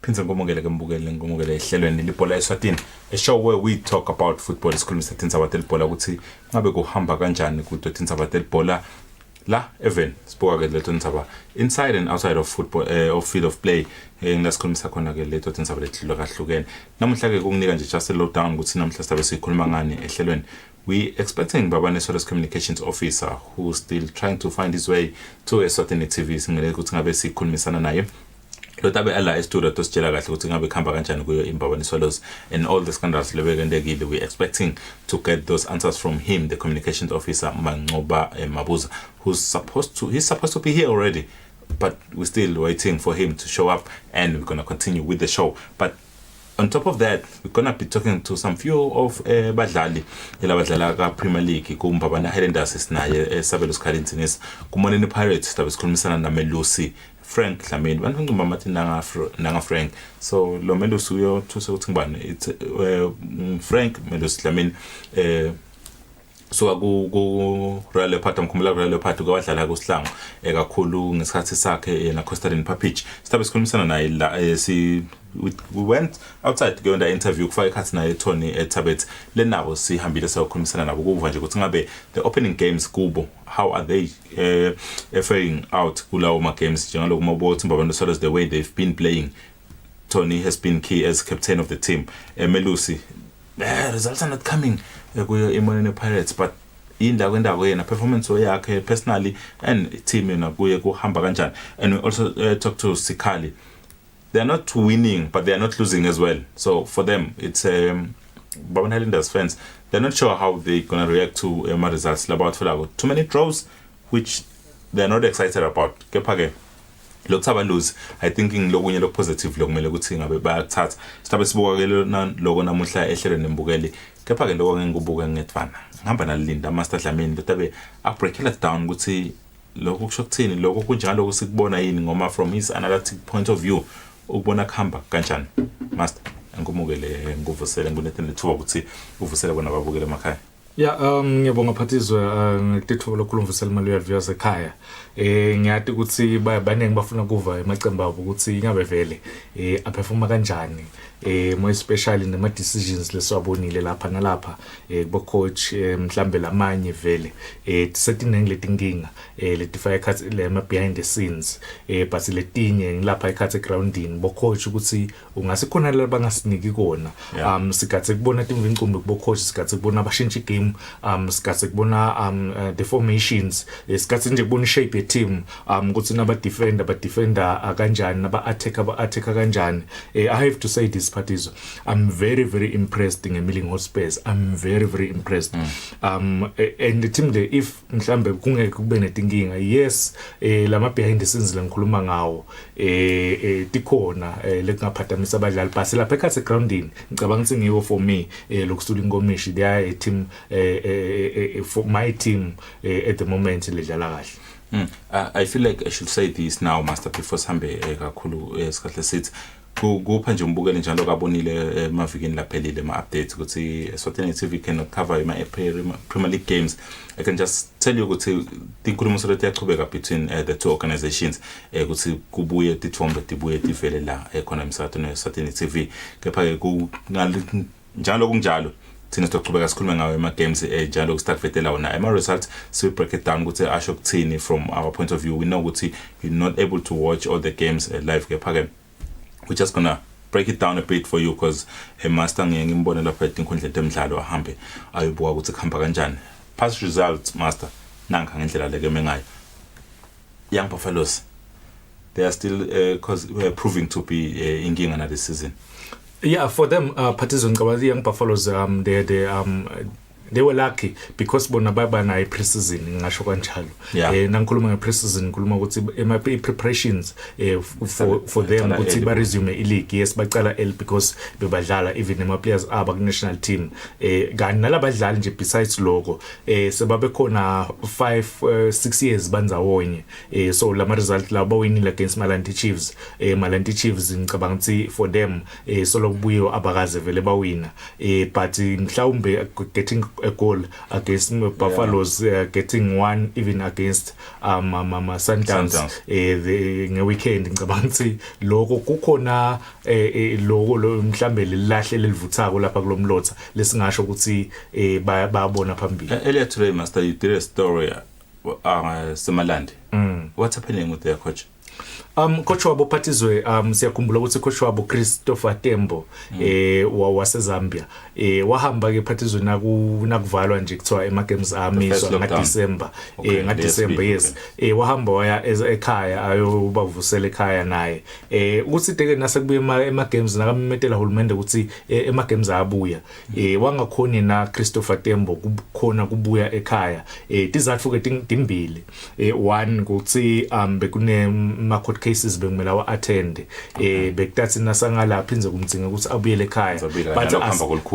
Phinze ngomongele ehlelweni Libhola Eswatini, a show where we talk about football. Isikhulumi sethinza Libhola ukuthi ngabe kuhamba kanjani kutothinza Libhola la even sibuka ke leto ntsaba inside and outside of football of field of play ngilasikhulumisa khona ke leto thinza lethilo kahlukene. Namuhla ke kunginika nje just a lowdown ukuthi namhla sibe sikhuluma ngani ehlelweni. We expecting Babane Soros communications officer who's still trying to find his way to Eswatini TV singele ukuthi ngabe sikhulumisana naye. Lotabe ala estudio tositshela kahle ukuthi ngabe khamba kanjani kuyo imbabane Solos and all the scandals lebekendekile. We expecting to get those answers from him, the communications officer Mangoba Mabuza, he's supposed to be here already, but we're still waiting for him to show up, and we're going to continue with the show. But on top of that, we're going to be talking to some few of badlali elabadlala ka Premier League kumbabana Highlanders sinaye Sabelo Scalintinis kumoneni Pirates tabe sikhulumisana na Melusi Frank Dlamini bantu ngimamathi nanga Frank, so lo Melusi uyo thuse ukuthi ngibani it's Frank Melusi Dlamini so ku Royal Leopard umkhumula Royal Leopard kwawadlala kuSihlangu kakhulu ngesikhathi sakhe na Coastal Pitch sitabe sikhulumisana naye la we went outside to go on the interview kufaka ikhathi naye Tony Tabet lenabo sihambile sayokhulumisana nabo kuva nje ukuthi ngabe the opening games kubo how are they faring out kulawo ma games njengalo kumabotha Babane Solos the way they've been playing. Tony has been key as captain of the team. Melusi results are not coming kuyo imoneni Pirates, but indawo kwendawo yena performance yakhe personally and team yena kuye kuhamba kanjani. And we also talk to Sikali. They are not winning, but they are not losing as well. So for them, it's Babane Highlanders fans. They're not sure how they're gonna react to my results. About too many draws, which they're not excited about. Kepha lokuthatha lose, I thinking lokunye lo positive lokumele ukuthi ngabe bayathatha. Sitabe sibuka ke lokho namuhla ehlelweni nembukeli. Kepha ke lokho ngikubuka ngethwana. Ngihamba nalinda Master Dlamini lotabe breakela down ukuthi lokho kusho kuthini, lokho kunjalo kusikubona yini ngoma from his analytic point of view. Ukubona khamba kanjani Master ngumukele nguvusele ngunetheni lethuba ukuthi uvusele bona babukele emakhaya. Ngiyabonga Phathizwe ngithethuba lokukhulumvusela imali yaviyaza ekhaya. Ngiyathi ukuthi baningi bafuna kuva emacembu abo ukuthi ingabe vele aperforma kanjani more especially nema decisions leswabonile lapha nalapha kubo coach mhlambe lamanye vele setinenge letinkinga letifaya ikhathi lema behind the scenes but letinye ngilapha ikhathi egroundini bo coach ukuthi ungasikhona labangasiniki kona sikathe kubona timvincumbi kubo coach sikathe kubona abashintsha game sikathe kubona the formations sikathe nje kubona shape ye team ukuthi naba defender kanjani naba attacker kanjani. I have to say this Phathizwe, I'm very very impressed ngeMilling Hotspurs. I'm very very impressed. And the team there, if mhlambe kungeke kube netinkinga, yes lama behind the scenes lengikhuluma ngawo tikhona lekungaphathamisa abadlali base lapha ekhathi groundini ngicabanga ukuthi ngiwo for me lokusula inkomishi they are a team for my team at the moment ledlala kahle. I feel like I should say this now Master before sihambe kakhulu esikhahle sithi kupha nje umbukele njalo kabonile emavikini laphelile ma updates ukuthi Eswatini TV cannot cover my Premier League games. I can just tell you ukuthi tinkulumo soloti yaqhubeka between the two organizations ukuthi kubuye tithombe tibuye tivele la ekhona emsakatweni Eswatini TV. Kepha ku njalo kunjalo thina sizoqhubeka sikhulume ngawo ema games njalo kustakvetela wona ama results, so we break it down ukuthi asho kuthini from our point of view. We know ukuthi you're not able to watch all the games live. Kepha we're just gonna break it down a bit for you because Master ngimbone lapha etinkundleni temidlalo ahambe ayibuka ukuthi khamba kanjani. Past results Master nanka ngendlela leke mengayo. Young Buffaloes, they are still proving to be inkinga na this season. For them Phathizwe ngicabanga Young Buffaloes they were lucky because bona baba na pre-season ngisho kanjalo. Nangikhuluma nge-pre-season ngikhuluma ukuthi ema preparations for them ukuthi ba resume i-league. Yes baqala because bebadlala even ema players aba ku national team kani nalabadlali nje besides lokho sebabe khona 5-6 years bandzawonye. So lama result la bawinile against Malandi Chiefs. Malandi Chiefs ngicabanga ukuthi for them so lokubuyo abakaze vele bawina but mhlawumbe getting a goal against Buffaloes, getting one even against Sundowns the weekend. Ngicabanga ukuthi lokho kukhona lokho mhlambe lilahle lelivuthako lapha kulomlotha lesingasho ukuthi bayabona phambili. Earlier today, Master, you did a story Semalandi. What's happening with their coach? Coach wabo Phathizwe siyakhumbula ukuthi coach wabo Christopher Tembo wase Zambia wahamba ke Phathizwe nakuvalwa nje kuthiwa games amiswa ngaDecember ngaDecember yes wahamba waya ekhaya ayobavusela ekhaya naye ukuthi teke nasekubuye games nakametela hulumende ukuthi games abuya wangakhoni na Christopher Tembo kukhona kubuya ekhaya tizathu ke timbili one ukuthi bekune ma court cases bekumela wa attend bekutathi nasangala phinze kumdzinga ukuthi abuyele ekhaya but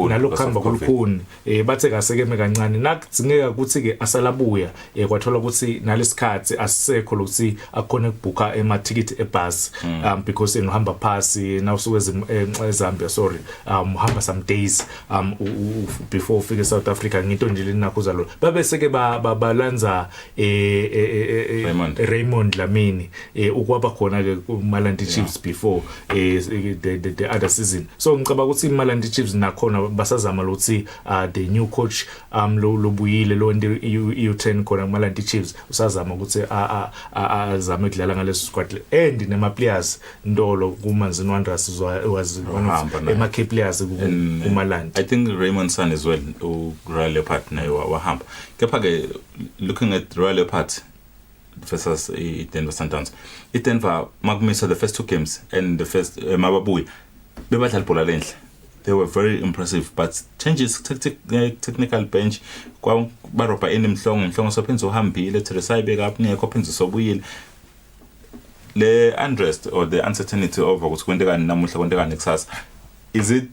nalokuhamba kolukhuni bathe kasekeme kancane nakudzingeka ukuthi ke asalabuya kwathola ukuthi nalesikhathi asisekho lokuthi akhona ukubhuka emathikiti ebus because enohamba phasi nawusuke eZambia sorry uhamba some days before ufike South Africa ngito nje linakhuza lo babese ke balanza Raymond Lamini ukwaba khona ke Malandi Chiefs before the other season. So ngicabanga ukuthi Malandi Chiefs nakhona basazama lokuthi the new coach lobuyile lo U10 khona Malandi Chiefs usazama ukuthi azame ukudlala ngaleso squad and nema players ndolo kuManzini Wanderers was one of ema key players kuMalandi. I think Raymond San as well Royal Leopard nayo wahamba. Kepha ke looking at Royal Leopard versus Denver Sundowns. Denver magumisa the first two games and the first Mababuyi bebadlala ibhola lenhle. They were very impressive, but changes technical bench kwa baroba enimhlongo sophenza uhambile Teresa ibeka up ngekho phenza sobuyile le unrest or the uncertainty over ukuthi kwenteka namuhla kwenteka nekusasa. Is it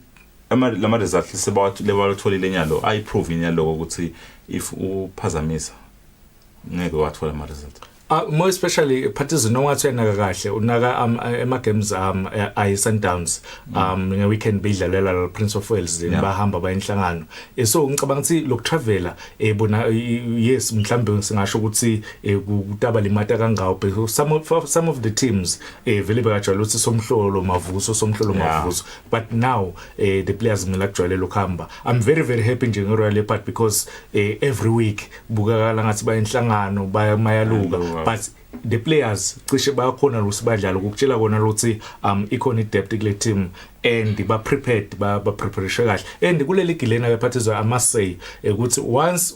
lama results about level utholile nyalo I prove nyalo ukuthi if uphazamisa ngeke wathola ama results. More especially Phathizwe nongathi uyanaka kahle unaka games ay Sundowns nge weekend bidlalela la Prince of Wales bahamba bayenhlangano so ngicabanga ukuthi lokutravela bona yes mhlambe singasho ukuthi kutaba limata kangawo because some of the teams vele bakajwayela ukuthi somhlolo mavuso but now the players ngila kujwayela ukuhamba. I'm very very happy nje ngeRoyal Leopard because every week bukakala ngathi bayenhlangano bayaluka but the players cishe bayakhona lusibadlala ukutshela kona ukuthi ikhona depth kule team and ba prepared ba preparation kahle and kuleli gilena ke Phathizwe I must say ukuthi once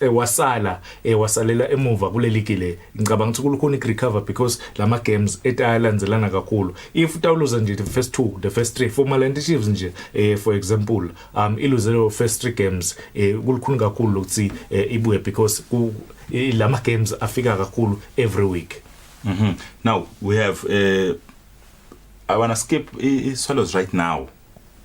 wasalela emuva kuleli gile ngicabanga ukuthi kukhona recover because lama games etayalandzelana kakhulu if utawuluza nje the first three for Malandi Chiefs nje for example iluze lo first three games kukhulu kakhulu ukuthi ibuye because lama games afika kakhulu every week. Now we have I want to skip Swallows right now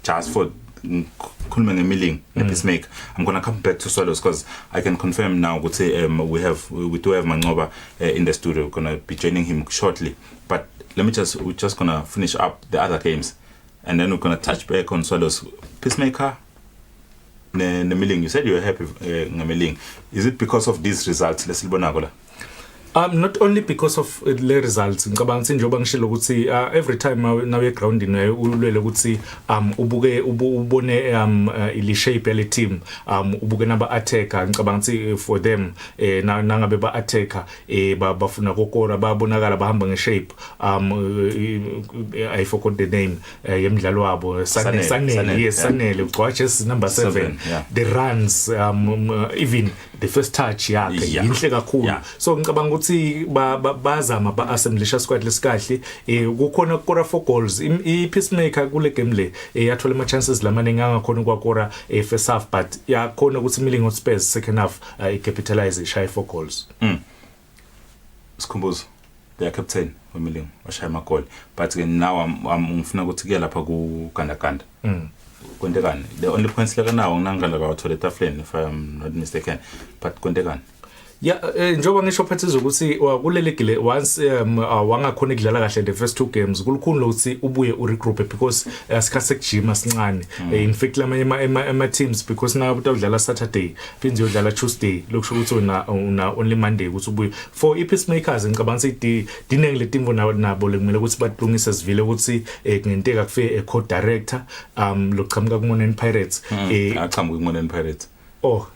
just for Kulman and Milling Peacemaker. I'm going to come back to Swallows because I can confirm now we do have Mangoba in the studio. We're going to be joining him shortly, but we're just going to finish up the other games and then we're going to touch back on Swallows. Peacemaker Milling, you said you were happy Milling. Is it because of these results? Let's see. Not only because of the results ngicabanga ukuthi njengoba ngishilo ukuthi every time now ye grounding ulwele ukuthi ubuke ubone ili shape yale team ubuke naba attacker ngicabanga ukuthi for them nangabe ba attacker bafuna kokora babonakala bahamba ngeshape I forgot the name yemidlalo wabo Sanele yes Sanele ugcwatches number 7 the runs even the first touch yakhe yinhle kakhulu so ngicabanga ukuthi bazama ba assemblisha squad lesikahle kukhona ukora 4 goals iPeacemaker kule game le yathola ama chances lamaningi angakhona ukwakora first half but yakhona ukuthi Milling Spurs second half capitalize shy 4 goals. Sikhumbuzo the captain weMilling washaya ama goal but now I'm ngifuna ukuthi ke lapha ku Gandaganda kwentekani the only points leka nawo ngangala kwathola etafleni if I'm not mistaken but kwentekani Yeah, njengoba ngisho phathizwe ukuthi kuleli gile once wangakhona ukudlala kahle the first 2 games kulukhulu ukuthi ubuye uregroup because asikhathi sekujima sincane in fact ama teams because na utawudlala Saturday phinde uyodlala Tuesday lokusho ukuthi una only Monday ukuthi ubuye for peacemakers ngicabanga ukuthi dinenge letimvo nabo lekumele ukuthi balungise sivile ukuthi kungenteka kufe co-director lokuqhamuka kuMonen Pirates aqhamuka kuMonen Pirates oh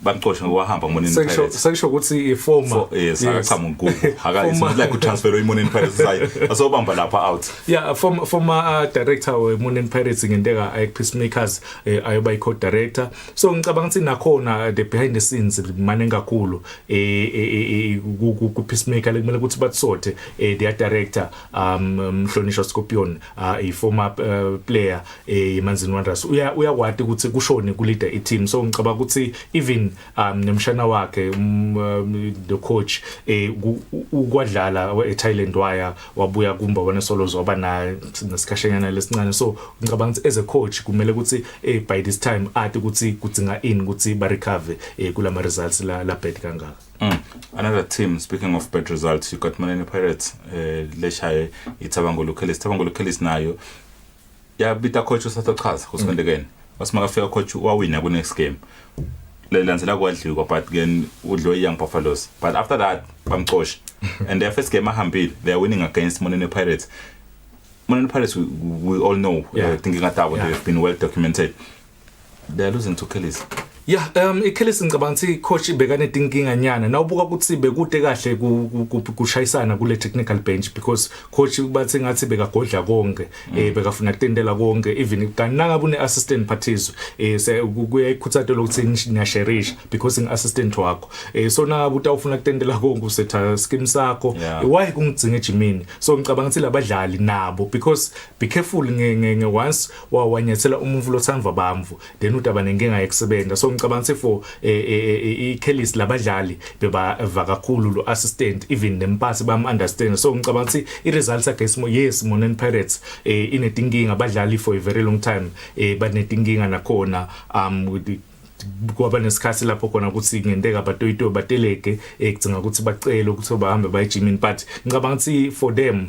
bamxosha ngokuhamba kuMonen Pirates sekusho ukuthi former yes aqhamuka kubo akayithi like utransfer weMonen Pirates sayi asobamba lapha out yeah former director weMonen Pirates ngenteka peacemakers ayoba co-director so ngicabanga ukuthi nakhona the behind the scenes mane kakhulu ku peacemaker lekumele ukuthi batsothe their director Mhlonishwa Scorpion former player eManzini Wanderers uyakwati ukuthi kushone ku leader i team so ngicabanga ukuthi even nemshana wakhe the coach ukwadlala eThailand wabuya kumba wona Swallows waba nesikhashanyana lesincane so ngicabanga ukuthi as a coach kumele ukuthi by this time athi ukuthi kudzinga in ukuthi ba recover kulama results la bad kangaka. Another team, speaking of bad results, you got Monen Pirates leshaye iThabango Locals nayo yabita coach usathachaza kusondekene wasimaka coach wawina ku next game lelandzela kwadliwa but again udlo Young Buffaloes but after that bamxosha and their first game ahambile they are winning against Monen Pirates we all know thinking about they've been well documented they are losing to Kelly's. Yeah, iKellis ngicabanga ukuthi coach bekane tinkinga nyana nawubuka ukuthi bekude kahle kushayisana kule technical bench because coach bathi ngathi bekagodla konke bekafuna kutendela konke even kananga bune assistant parties kuyayikhuthaza lokuthi niyasharisha because ngiassistant wakho so na buta ufuna kutendela konke usetha scheme sakho why kungidzinga ejimini so ngicabanga ukuthi labadlali nabo because be careful once wanyethela umuntu lothandwa bamvu then utaba nenkinga yekusebenta so ngicabanga for iKellis labadlali bebava kakhulu lo assistant even nempasi bam understand so ngicabanga ukuthi iresults against yes Monen Pirates inetinkinga abadlali for a very long time banetinkinga nakhona kwaba nesikhathi lapho khona ukuthi ngenteka batoyito bateleke ekudzinga ukuthi bacela ukuthi bahambe bayijimini but ngicabanga ukuthi for them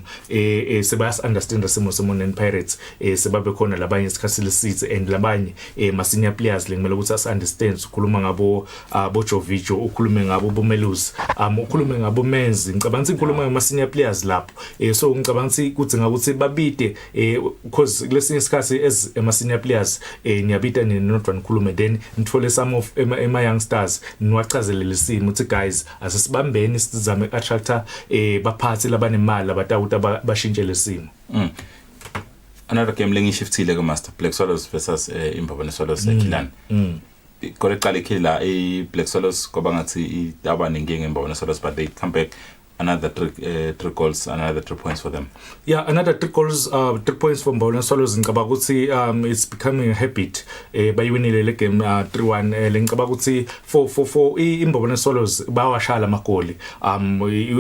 sebas understand isimo seMonen Pirates sebabe khona labanye isikhathi lesithe and labanye ma senior players lekumele ukuthi as understand ukhuluma ngabo Bojovic ukhulume ngabo Bomelus ukhulume ngabo Menzi ngicabanga ukuthi ukhuluma ngama senior players lapho so ngicabanga ukuthi kudzinga ukuthi babide because lesinye isikhathi as ama senior players niyabita ninodwa nikhulume then some of ema youngsters niwachazelele isimo uthi guys asisibambeni sizame attractor baphathi labanemali labatawuta bashintshe lesimo. Another game lengishiftile ke Master Black Swallows versus Imbabane Swallows eKilani kore qala ikhila iBlack Swallows ngoba ngathi idaba nenkinga eMbabane Swallows but they come back another 3 goals, another 3 points for them. Yeah, another 3 goals, 3 points from Mbabane Swallows. Ngicabanga ukuthi it's becoming a habit. Bayiwinile le game 3-1. Ngicabanga ukuthi for Mbabane Swallows bawashala amagoli.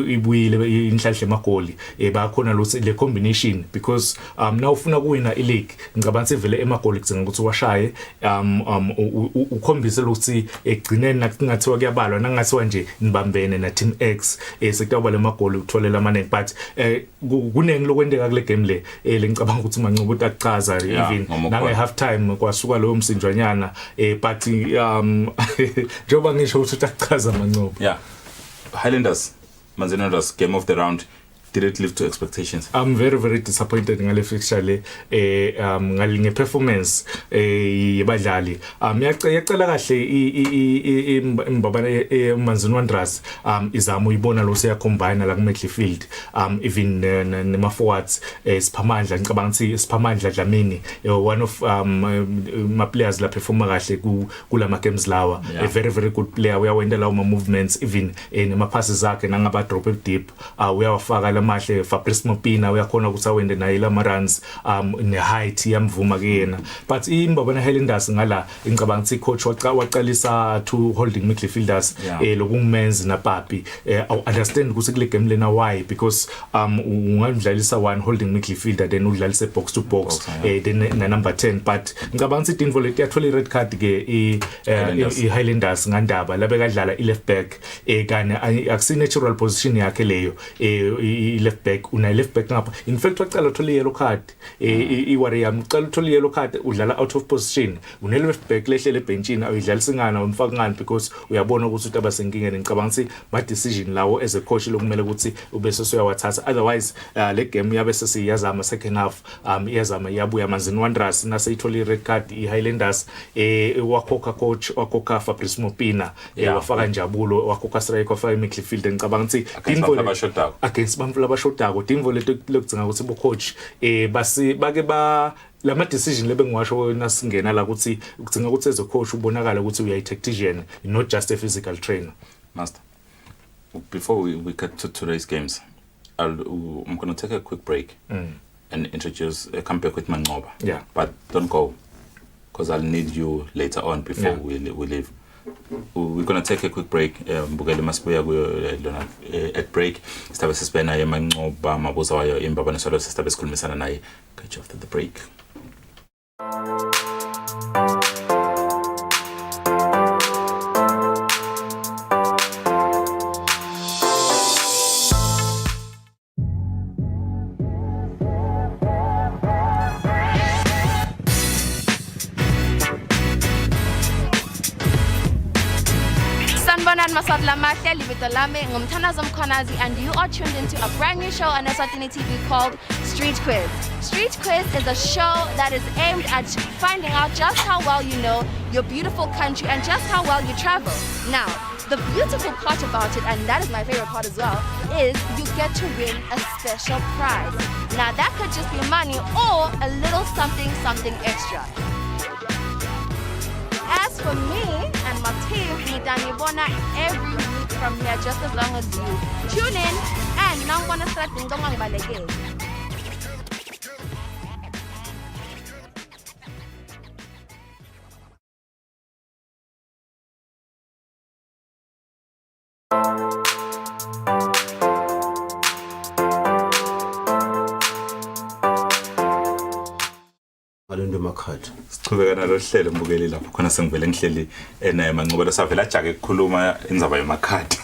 Ibuyile inhlahle amagoli. Bakhona lo le combination because now ufuna kuwina ileague. Ngicabanga ukuthi vele emagoli kudzinga ukuthi washaye ukhombise ukuthi egcineni nakungathiwa kuyabalwa nangathiwa nje nibambene na team X sekutaba le magoli utholela amaningi but kunengi lokwendeka kule game le ngicabanga ukuthi Mancubo utachaza even nange half time kwasuka lo msinjwanyana but njoba ngisho ukuthi utachaza Mancubo. Yeah, Highlanders Manzini Wanderers game of the round. Did it live to expectations? I'm very, very disappointed ngale fixture le ngale performance yabadlali. Yacela kahle imbabane Manzini Wanderers izama uyibona lo seya combine la ku midfield even nema forwards Siphamandla ngicabanga ukuthi Siphamandla Dlamini one of my players la performa kahle kulama games lawa a very, very good player uyawendela uma movements even nema passes zakhe nangaba drop deep uyawafaka amahle Fabrice Mopina uyakhona ukuthi awende naye lama runs ne-height yamvuma kuyena but imbabana Highlanders ngala ngicabanga ukuthi coach waqalisa two holding midfielders lokungumenzi naPapi understand ukuthi kule game lena why because ungadlalisa one holding midfielder then udlalise box to box then na number 10 but ngicabanga ukuthi Dinvo leti yathola i red card ke i Highlanders ngandaba labe kadlala i left back kane akusi natural position yakhe leyo i left back una left back ngapha in fact waqala uthola yellow card i Warrior uqala uthola yellow card udlala out of position une left back lehlele benchini awidlalisa ngana umfaka ngani because uyabona ukuthi utaba senkingeni ngicabanga ukuthi ma decision lawo as a coach lokumele ukuthi ubese soyawathatha otherwise le game yabe sesiyazama second half iyazama yabuya manzini Wanderers naseyithola i red card i Highlanders wakhokha coach wakhokha Fabrice Mopina wafaka Njabulo wakhokha strike wafaka midfield ngicabanga ukuthi Dinvo against bamfula abashotako Dinvo lokugcina ukuthi bo coach basi bake ba lama decision lebengiwasho nasingena la ukuthi ukugcina ukuthi as a coach ubonakala ukuthi uya tactician not just a physical trainer. Master, before we get to today's games, I'm going to take a quick break and introduce come back with Mangoba. Yeah. But don't go, because I'll need you later on before we leave. We're going to take a quick break. Bugele masibuya at break. Sistabe sisibena naye Mangoba mabuza wayo imbabane solo sistabe sikhulumisana naye. Catch you after the break. And you are tuned into a brand new show on Eswatini TV called Street Quiz. Street Quiz is a show that is aimed at finding out just how well you know your beautiful country and just how well you travel. Now, the beautiful part about it, and that is my favorite part as well, is you get to win a special prize. Now, that could just be money or a little something extra. As for me and my team, we done every week from here just as long as you tune in and now wanna start doing again. Sichubeka nalo hlelo mbukeli lapho khona sengivele ngihleli naye Manqoba savela ajake ukukhuluma indzaba yemakhadi.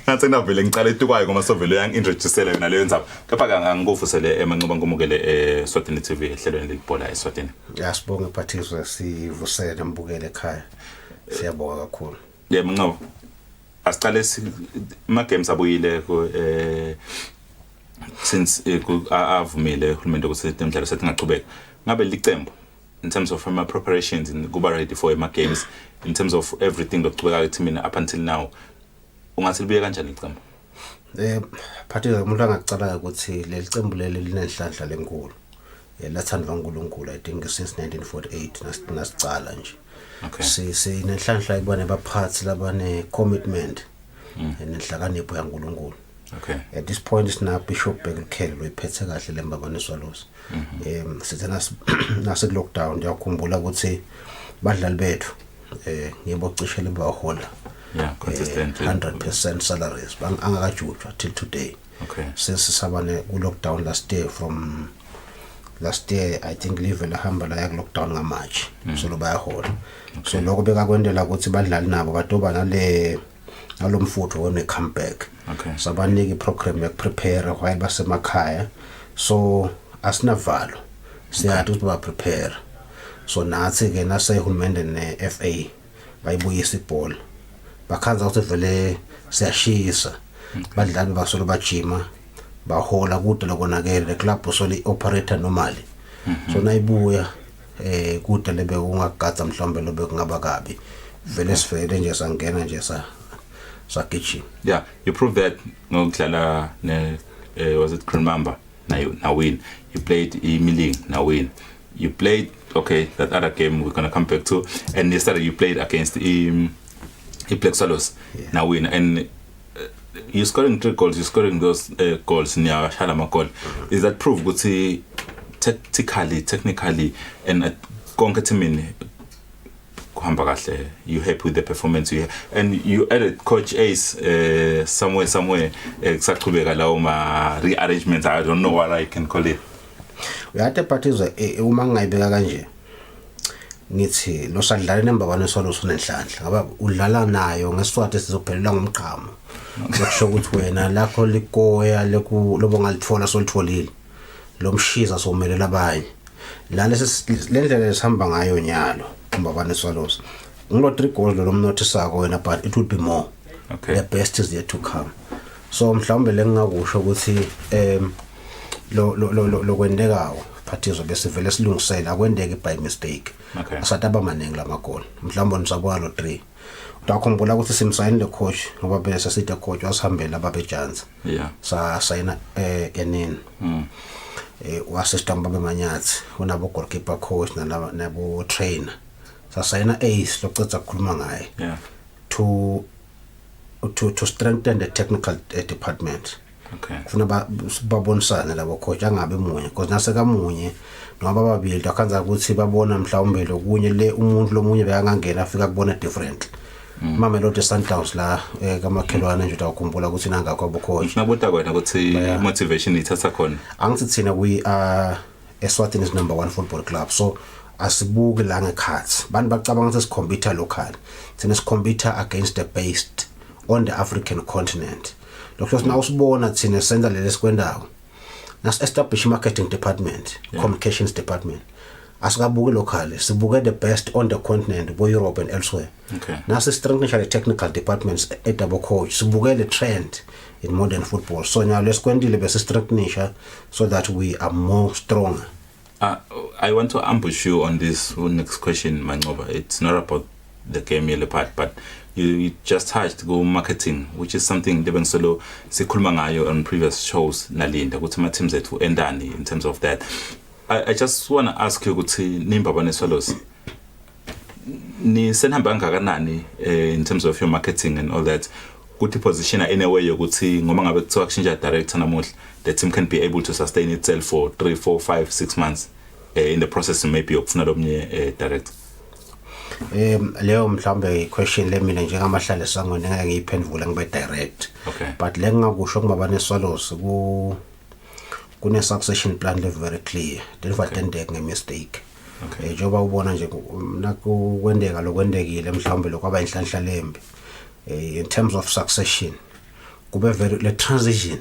Ngathi ngavele ngicala etukwayo ngoba sovele uyangintroducele yona leyo ndzaba. Kepha ngangikufusele Manqoba ngomukele Eswatini TV ehlelweni Libhola Eswatini. Yasibonga iphathizwe sivusele mbukele ekhaya. Siyabonga kakhulu. Manqoba. Asiqale ama games abuyile ku since avumile uhulumende ukuthi imidlalo sethi ngaqhubeka ngabe licembu in terms of my preparations and kuba ready for my games in terms of everything lokuqhubeka ethimini up until now ungathi libuye kanjani licembu phathizwe umuntu angacala ukuthi leli cembu leli linenhlanhla lenkulu lathandwa uNkulunkulu I think since 1948 nasicala nje sinenhlanhla ibone baphathi labane commitment nenhlakanipho yaNkulunkulu. Okay. At this point is now Bishop Bekele loyiphethe kahle lembabane swalosi. Sithe nase lockdown ngiyakhumbula ukuthi badlali bethu ngibo cishele bahola. Yeah, consistently 100% salaries angakajutshwa till today. Okay. Since sabane ku lockdown last year I think Libhola hamba la yak lockdown nga March. So lo bayahola. So lokho beka kwendela ukuthi badlali nabo badoba nalomfutho wone comeback. Okay. Sabaniki program yak prepare while basemakhaya. So asinavalo. Siyathi ukuthi ba prepare. So nathi ke nasehulumende ne FA bayibuyisa ibhola. Bakhanza ukuthi vele siyashisa. Badlali basolo bajima bahola kude lokonakele club usoli operator normally. So nayibuya kude lebe ungagada mhlawumbe lobe kungaba kabi. Vele sifele nje sangena nje Sakichi. Yeah, you proved that ngokudlala was it Krimamba now win. You played Imiling now win. You played that other game we're gonna come back to, and yesterday you played against Plexalos now win. And you're scoring 3 goals, you're scoring those goals in your Shalama goal. Is that proof ukuthi technically and konke timini kuhamba kahle, you happy with the performance you have, and you added Coach Ace somewhere kusaqhubeka lawo ma rearrangements, I don't know what I can call it. Uyathe Phathiswa uma ngayibeka kanje ngithi lo sadlala number 1 esolo sonenhlanhla ngoba udlala nayo ngeSiswati sizophelela ngomqhamo lokusho ukuthi wena lakho likoya lobo ngalithola solitholile lo mshiza somelela abanye la lendlela lesihamba ngayo nyalo number 1 esolos ngilo 3 goals lo mnothisako wena, but it would be more. Okay. The best is yet to come. So mhlawumbe lengingakusho ukuthi lo kwendekawo Phathiswa bese vele silungisela akwendeke by mistake. Okay. Asataba maningi la magoli mhlawumbe nisabona lo 3 utakhumbula ukuthi simsayinile coach ngoba bese sithi coach wasihambela ababejanza. Yeah. Sa sayina enini wasistam babe manyathi unabo goalkeeper coach nabo trainer sa sayina Ace lokucetha ukukhuluma ngaye. Yeah. To strengthen the technical department. Okay. Kufuna babonisane labo coach angabe munye because naseka munye noma babili akhanza ukuthi babona mhlawumbe lokunye le umuntu lomunye bekangangena afika kubona different. Mamelodi Sundowns la kamakhelwane nje utakhumbula ukuthi nangakho abo coach nabota kwena ukuthi motivation ithatha khona. Angithi thina we are Eswatini's number 1 football club, so asibuke la ngekhathi bantu bacabanga ukuthi sikhompyutha local, thina sikhompyutha against the best on the African continent. Lokho sina usibona thina senza leli sikwendawo nas establish marketing department, communications department. Asikabuke locally, sibuke the best on the continent, bo Europe and elsewhere. Okay. Nasi strengthen the technical departments at double coach, sibuke the trend in modern football. So now let's kwendile bese strengthenisha so that we are more stronger. I want to ambush you on this next question, Mangoba. It's not about the game yellow part, but you just touched go marketing, which is something Deben Solo sikhuluma ngayo on previous shows nalinda ukuthi ama teams ethu endani in terms of that. I just want to ask you ukuthi nimbabane swallows ni senhamba kangakanani in terms of your marketing and all that, ukuthi position in a way yokuthi ngoma ngabe kuthiwa kushintsha director namuhla the team can be able to sustain itself for 3, 4, 5, 6 months in the process maybe yokufuna lomnye director. Leo mhlawumbe question le mina njengamahlale sangone ngeke ngiyiphendvula ngibe direct. Okay. But le ngakusho kumabane swallows kune succession plan le very clear. Delivatendeke ngemistake. Okay. Njoba ubona nje nakukwendeka lokwendekile mhlawumbe lokwaba inhlanhla lembi. In terms of succession kube very le transition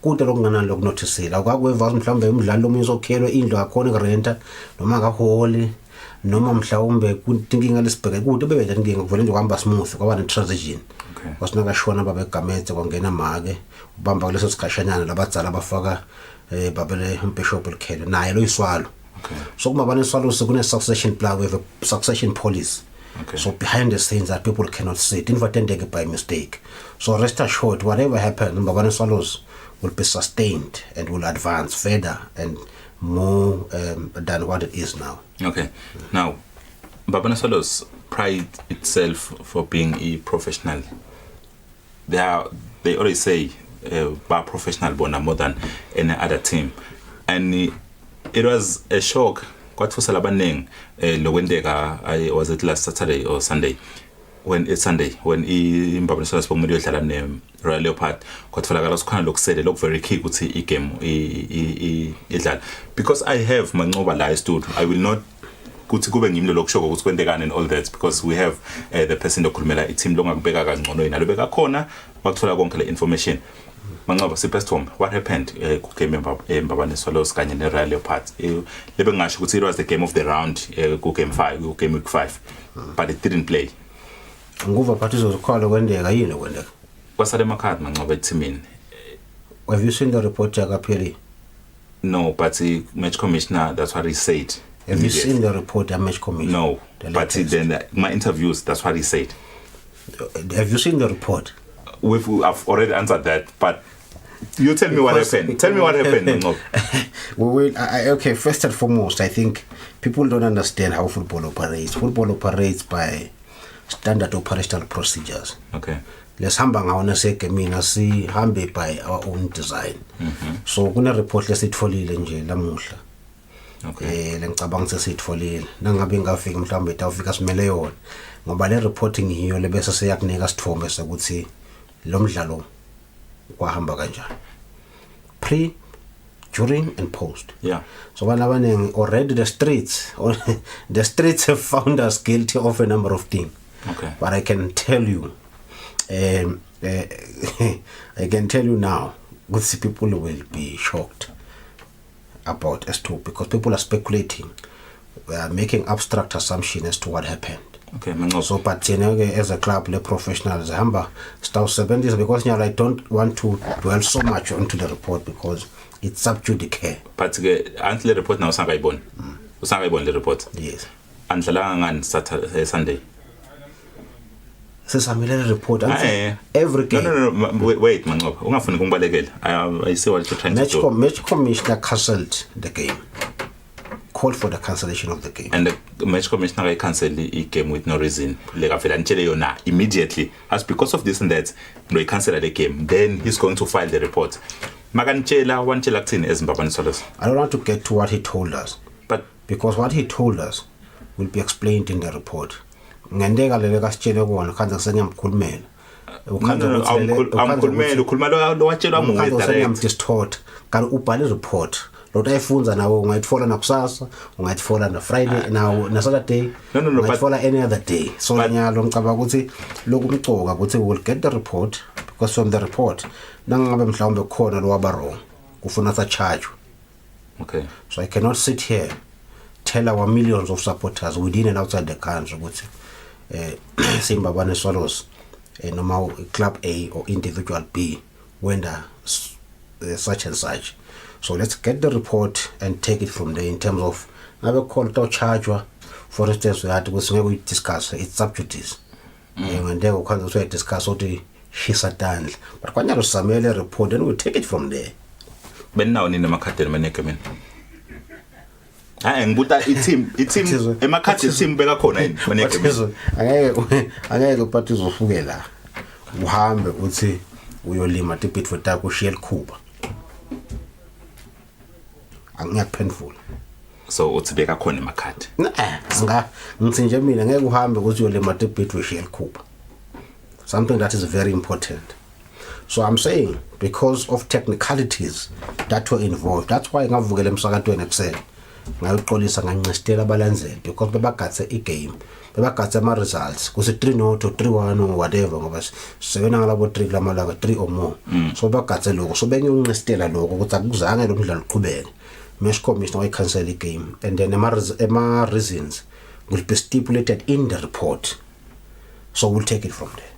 kude lokungana lokunotisela akwakweva mhlawumbe umdlalo omunye uzokhelwe indlu akhona kurenta noma akaholi noma mhlawumbe kunkinga lesibheke kude bebethe inkinga kuvele nje kuhamba smooth kwaba ne transition. Okay. Wasinakashona babegametse kwangena make ubamba kuleso sikhashanyana labadzala abafaka babele umbishop likhele naye lo iswalo. Okay. So kumabane iswalo sekune succession plan, we have a succession policy. Okay. So behind the scenes that people cannot see it, inadvertently by mistake. So rest assured, whatever happens, Mbabane Swallows will be sustained and will advance further and more than what it is now. Okay. Now, Mbabane Swallows pride itself for being a professional. They always say bar professional bona more than any other team, and it was a shock. Kwatfusela abaneng lokwendeka was it last Saturday or Sunday when Mbabane Swallows bomele yodlala ne Royal Leopard kwatfolakala sikhona lokusele loku very key ukuthi igame idlala, because I have manqoba la stood. I will not kuthi kube ngimlo lokushoko ukuthi kwendekana and all that, because we have the person lokhulumela i-team longakubeka kangcono yena lobeka khona bakuthola konke le information. Manqoba sibest home what happened ku game Mbabane Swallows kanye ne Royal Leopards lebe ngasho ukuthi it was the game of the round ku game 5 ku game week 5 but it didn't play. Nguva Phathiswa ukhona kwendeka yini kwendeka kwasale emakhadi manqoba eteamini. Have you seen the report yakapiri? No, but the match commissioner, that's what he said. Have you seen the report the match commissioner? No, but then my interviews, that's what he said. Have you seen the report? I've already answered that, but you tell me what happened. Tell me what happened. Okay, first and foremost, I think people don't understand how football operates. Football operates by standard operational procedures. Okay. lesihamba ngawo nasegemini sihambe by our own design. So kuna report lesitfolile nje lamuhla. Okay. Lengicabanga sesitfolile nangabe ngafika mhlawumbe tawufika simele yona ngoba le reporting hiyo lebese siyakunika sithombe sokuthi lo mdlalo kwahamba kanjani. Pre, during and post. Yeah. So when already the streets have found us guilty of a number of things. Okay. But I can tell you, I can tell you now, people will be shocked about S2 because people are speculating, making abstract assumption as to what happened. Okay, so but as a club, the professionals, staff 70s because I don't want to dwell so much onto the report because it's sub judice. But until the report now, usangayibona the report. Yes. Andlalanga ngani Saturday Sunday. Sesamile report every game. No, wait Manqoba. Ungafuni kungibalekela. I see what you're trying to do. Match commissioner cancelled the game. Called for the cancellation of the game. And the match commissioner cancelled the game with no reason. Like immediately. As because of this and that, he cancelled the game. Then he's going to file the report. I don't want to get to what he told us. But because what he told us will be explained in the report. I'm distort. Can upale report. Lot iPhones nawo ungayitfola nakusasa, ungayitfola na Friday nawo na Saturday. No, ungayitfola any other day. So nyalo ngicabanga ukuthi lokhu umcoka ukuthi we will get the report because from the report nangabe mhlawumbe khona lo waba wrong kufuna sa charge. Okay. So I cannot sit here tell our millions of supporters within and outside the country ukuthi Simba Bane Swallows normal club A or individual B went such and such. So let's get the report and take it from there in terms of another call to charge. For instance, we had to discuss it's subjudice. And then we can discuss what she's done. But when you submit a report, then we'll take it from there. But now in the market, man. Ngibuta i-team emakhadi i-team beka khona yini angeke uphathi uzofuke la uhambe uthi uyolima Bidford takho ushiye likhuba angiyakuphendula so uthi beka khona emakhadi ngithi nje mina ngeke uhambe ukuthi uyolima Bidford ushiye likhuba something that is very important. So I'm saying because of technicalities that were involved, that's why ngavukela emsakatweni ekuseni ngayoxolisa ngancestela abalandzeli because bebagatse igame bebagatse ama results kusi 3-0 to 3-1 or whatever ngoba sebena ngalabo 3 lamalanga 3 or more. So bebagatse lokho so bengiyoncestela lokho ukuthi akuzange lo mdlalo uqhubeke. Match commissioner cancel the game and then ema reasons will be stipulated in the report. So we'll take it from there.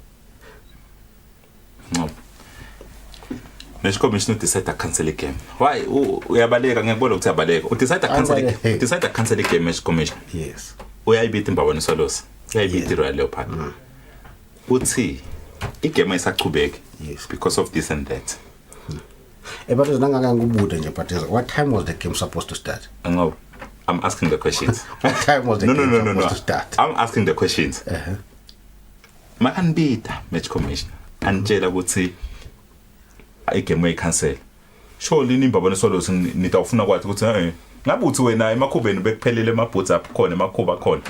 No. Match commissioner decide to cancel the game. Why? Uyabaleka ngiyakubona ukuthi uyabaleka. Decide to cancel the game match commissioner. Yes. Uyayibita imbabane Swallows. Uyayibita Royal Leopard. Uthi igame isaqhubeka. Yes. Because of this and that. But what time was the game supposed to start? No. I'm asking the questions. What time was the game supposed to start? I'm asking the questions. Makanbita match commissioner. Angela ukuthi igame uyicancel. Surely nimbabane Swallows nitawufuna kwathi ukuthi ngabe uthi wena emakhubeni bekuphelele amabhoots apho khona emakhuba khona.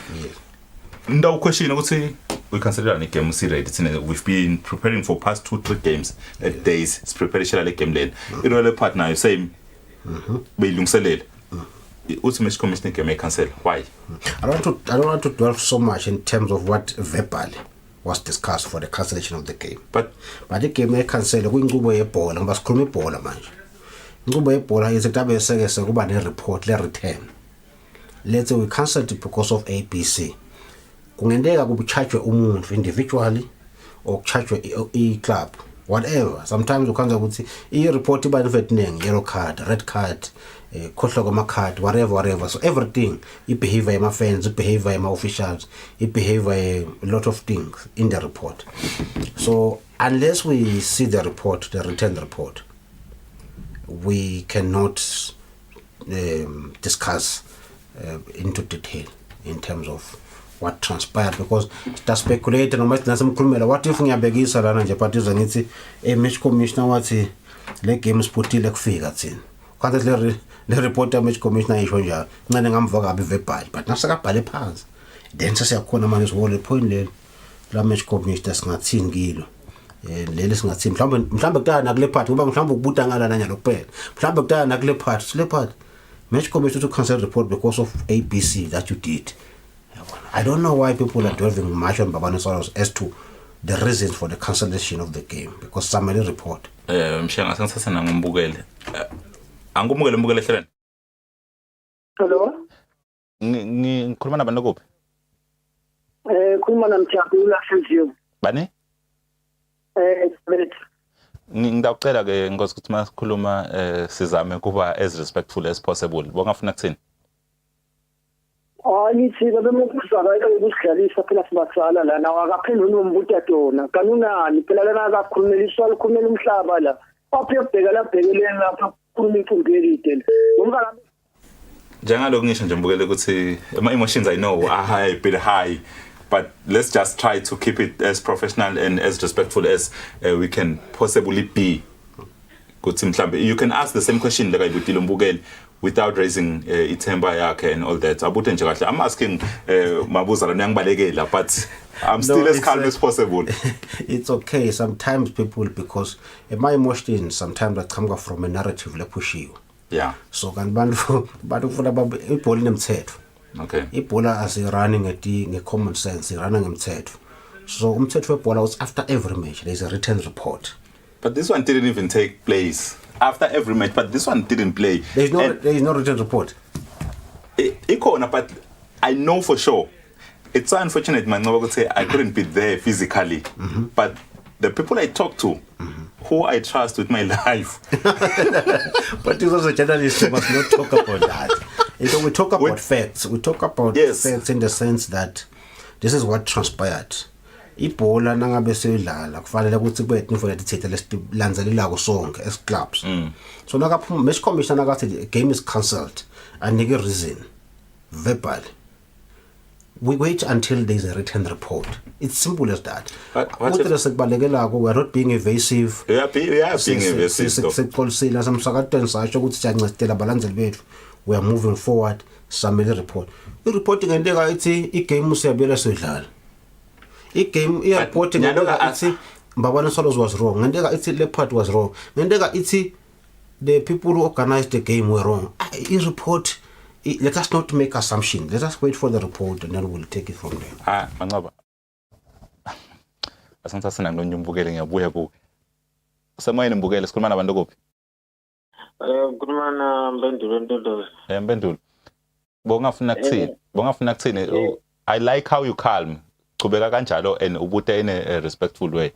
Ndawo question ukuthi we consider an game ready. We've been preparing for past 2-3 games days. It's preparation like game lane. Royal partner you say beyilungiselele. Ultimate commissioner game cancel. Why? I don't want to dwell so much in terms of what verbally was discussed for the cancellation of the game. But the game may cancel kuyinqubo yebhola ngoba sikhuluma ibhola manje. Inqubo yebhola izitabe sekese kuba ne report le return. Let's say we cancelled it because of ABC. Kungendeka kubucharge umuntu individually or charge a club whatever. Sometimes you can't ukuthi I report iba vetting yellow card, red card, khohlo kwama card whatever. So everything I behavior my fans, I behavior my officials, I behavior a lot of things in the report. So unless we see the report, the written report, we cannot discuss into detail in terms of what transpired, because sta speculate noma sinasemkhulumela what if ngiyabekisa lana nje but uze ngithi match commissioner wathi le game siphutile kufika thina kanti le report match commissioner isho njalo ncane ngamva kabi verbal but nasakabhale phansi then sesiyakhona manje siwole point le la match commissioner singathini kilo leli singathini mhlawumbe kutana nakule part ngoba mhlawumbe ukubuta ngala nanya lokuphela mhlawumbe kutana nakule part match commissioner to cancel report because of ABC that you did. I don't know why people are delving much on Babane Soros as to the reasons for the cancellation of the game, because somebody report. Mshenga sengisasena ngombukele. Angumukele mbukele hleleni. Hello. Ngikhuluma nabantu kuphi? Khuluma namjabula Hliziyo. Bani? Bethi. Ngidawucela ke inkosi ukuthi masikhuluma sizame kuba as respectful as possible. Bongafuna kuthini? Ngithi bemukuzwakala ukusidlalisa phela sibatsala lana akaphendula unombuta dona kanunani phela lana akakhulumeliswa likhulumela umhlaba la aphe ubheka labhekeleni lapha khuluma iqumbi elide ngoba Njengalo ngisho nje mbukele ukuthi ama emotions I know are high, bit high, but let's just try to keep it as professional and as respectful as we can possibly be. Kuthi mhlambe you can ask the same question like ayibutile mbukele without raising ithemba yakhe and all that. Abuthe nje kahle I'm asking mabuza la ngibalekela but I'm still as calm as possible. It's okay sometimes people, because my emotions sometimes that come from a narrative le pushiwe. Yeah. So kan bantu funa ibhola inemthetho. Okay. Ibhola asirunning nge-common sense, irana ngemthetho. So umthetho webhola was after every match there's a written report. But this one didn't even take place after every match, but this one didn't play. There is no written report. Ikona, but I know for sure. It's so unfortunate, man. I couldn't be there physically, but the people I talk to, who I trust with my life. But you as a journalist, you must not talk about that. So we talk about facts. We talk about facts in the sense that this is what transpired. Ibhola nangabe seyidlala kufanele ukuthi kube info lethethe lesilandzelelako sonke as clubs. So nakaphuma match commissioner nakathi the game is cancelled anike reason verbal. We wait until there is a written report. It's simple as that. We're not being evasive. We are being evasive. We are moving forward. Submit a report. The reporting and the game must be a game reporting Babane Solos was wrong. And the part was wrong. And the people who organized the game were wrong. Report. Let us not make assumptions. Let us wait for the report and then we'll take it from there. Manqaba. Asantasina ngonyumbukele ngiyabuya ku. Semoyeni mbukele sikhuluma nabantu kuphi? Ngikhuluma na Mbendulo Ntodozi. Mbendulo. Bongafuna kuthini? I like how you calm. Qhubeka kanjalo and ubute in a respectful way.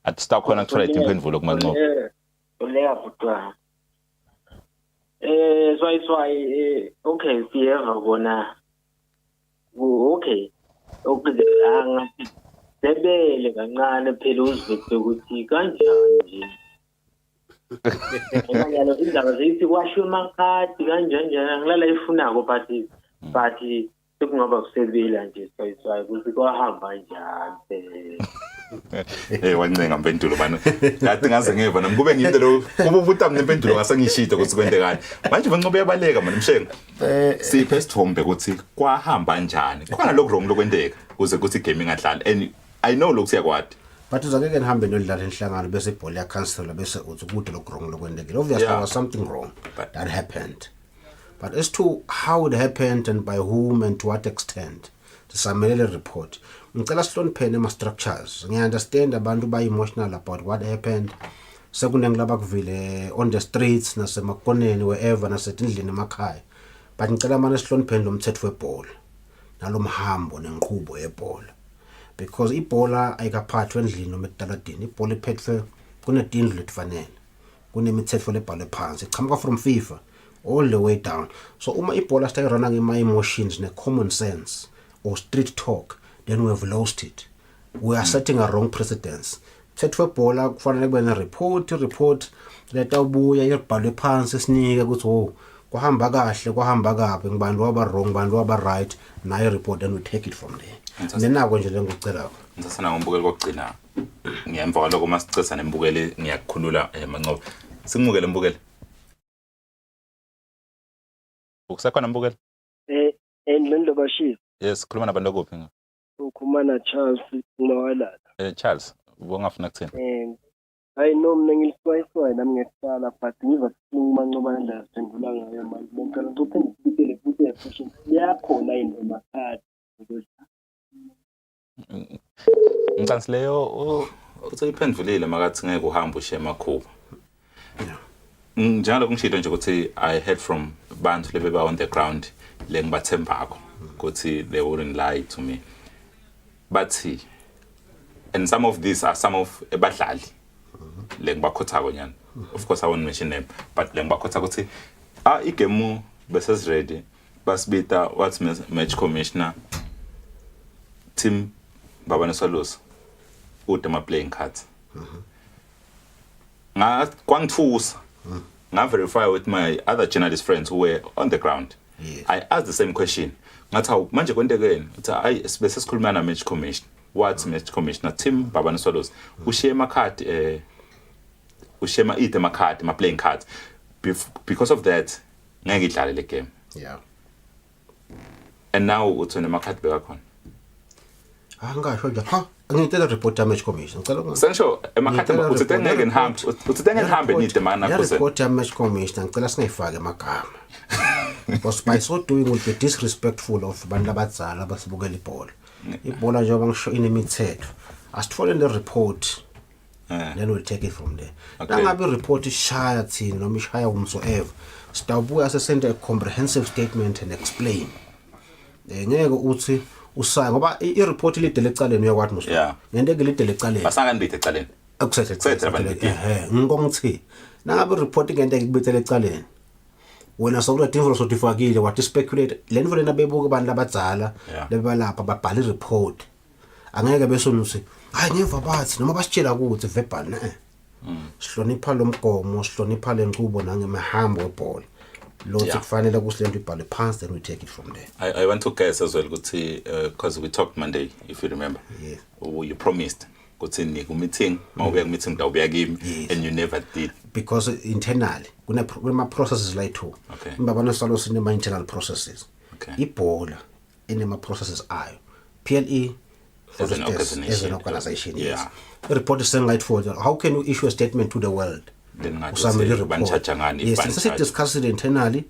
At start khona kuthola imphendvulo kumanqobo. Uleya butwa. Okay, siyeva bona. Okay. Ngathi sebele kancane phela uzibethe ukuthi kanjani nje. Ngiyalo indaba zeyithi kwashiwe amakhadi kanjani ngilala ifunako but sekungaba kusebela nje soyiswayi ukuthi kwahamba njani. Wancenga Mpendulo bana. Ngathi ngaze ngeva nami kube ngiyinto lo kuba ubuta mina Mpendulo ngasengishito ukuthi kwendekani. Manje bancobe yabaleka mana Mshenga. Siphe isithombe ukuthi kwahamba njani. Khona lokho wrong lokwendeka ukuze kuthi game ingadlali and I know lokho siyakwadi. But uzake nihambe nodlala enhlangano bese ibhola ya cancel bese uthi kude lokho wrong lokwendekile. Obviously there was something wrong that happened. But as to how it happened and by whom and to what extent, the Samuel report. Ngicela sihloniphene ama structures. I understand abantu ba emotional about what happened. Sekunengilaba kuvile on the streets nasemakoneni wherever nasetindlini emakhaya. But ngicela manje sihloniphene lo mthetho webhola. Nalomhambo nenqubo yebhola. Because ibhola ayikaphathwa endlini noma etaladini. Ibhola iphethwe kunetindlu letifanele. Kunemithetho lebhalwe phansi. Iqhamuka from FIFA all the way down. So uma ibhola stay running in my emotions ne common sense or street talk, then we have lost it. We are setting a wrong precedence. Mthetho webhola kufanele kube ne report leta ubuya ibhalwe phansi sinike ukuthi kuhamba kahle kuhamba kabi ngibani waba wrong ngibani waba right nayo report and we take it from there nenako nje lengucela ngisasana ngombukeli kokugcina ngemva kwaloko masicesa nembukeli ngiyakukhulula Mancoba singimukele mbukeli ukusakhona mbukeli endlelo bashilo yes khuluma nabantu okuphi ukhuluma na Charles Mawalala Charles ubongafuna kuthini hayi no mina ngiliswayiswayo nami ngiyaqala but ngiva sikhuluma Mancoba ndlela siphendula ngayo manje ngicela ukuthi ngibikele futhi efashion yakhona into makhadi Ngicansleyo uthayiphendulile makathi ngeke uhambe ushe emakhuba njalo ngishilo nje ukuthi I heard from bantu lebeba on the ground lengibathembako ukuthi they wouldn't lie to me but and some of these are some of ebadlali lengibakhothako nyana of course I won't mention them but lengibakhotha ukuthi igame bese ready basibita what's match commissioner team Babane Swallows with my playing cards kwangithusa nga verify with my other journalist friends who were on the ground I asked the same question ngathi manje kwentekeni uthi bese sikhuluma na match commission what's match commissioner team Babane Swallows ushiye amakhadi ushiye amakhadi ma playing cards because of that ngeke idlale le game and now uthona amakhadi bekakhona angasho nje ngicela report damage commission ngicela sengisho emakhadi uthi ngeke ngihambe uthi ngeke ngihambe nide mana kuze report damage commission ngicela singayifake amagama because by so doing will be disrespectful of abantu abadzala abasibukela ibhola njengoba ngisho inemithetho asithole le report then we'll take it from there nangabe report ishaya thini noma ishaya umsoever sitawubuya sesende a comprehensive statement and explain ngeke uthi usaya ngoba ireport lidele ecaleni uyakwathi muso ngento elidele ecaleni basanga ndithe ecaleni akusethe ngithi nangabe report ngento ekubithele ecaleni wena sokuthi imvulo sotifakile wathi speculate le mvulo nabebuka abantu abadzala lebalapha babhala ireport angeke besonusi hayi ngiva bathi noma basitshela ukuthi verbal sihlonipha lomgomo sihlonipha lenqubo nangemahambo webhola lothi kufanele kusilento ibhale phansi then we take it from there. I want to guess as well ukuthi because we talked Monday if you remember you promised ukuthi niku meeting mawubuya ku meeting dawubuya kimi and you never did because internally kuna processes like two Babane Swallows sinema internal processes ibhola inema processes ayo PLE as an organization the report is saying right forward how can you issue a statement to the world usamele report yes let's discuss it internally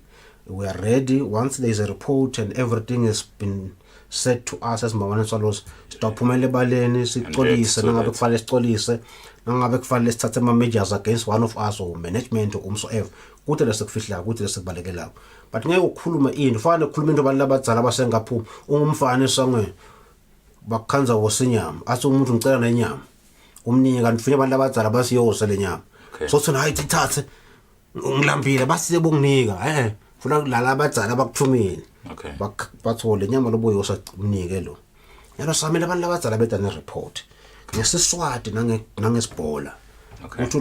we are ready once there is a report and everything has been said to us as Babane Swallows siphumele baleni sixolise nangabe kufanele sixolise nangabe kufanele sithathe ama measures against one of us or management or umsoever kuthi lesikufihla kuthi lesikubalekela but ngeke ukukhuluma into fanele ukukhuluma into abantu abadzala abasengaphuma ungumfana esangweni bakhanza wosinyama athi umuntu ngicela nenyama umningi kanti ufike abantu abadzala basiyose lenyama so thina hayi thathe ngilambile basize bonginika funa kulala abadzala bakuthumile bathole inyama lobuyosa umnike lo yalo samele abantu abadzala beta ne report ngesiswati nangesibhola it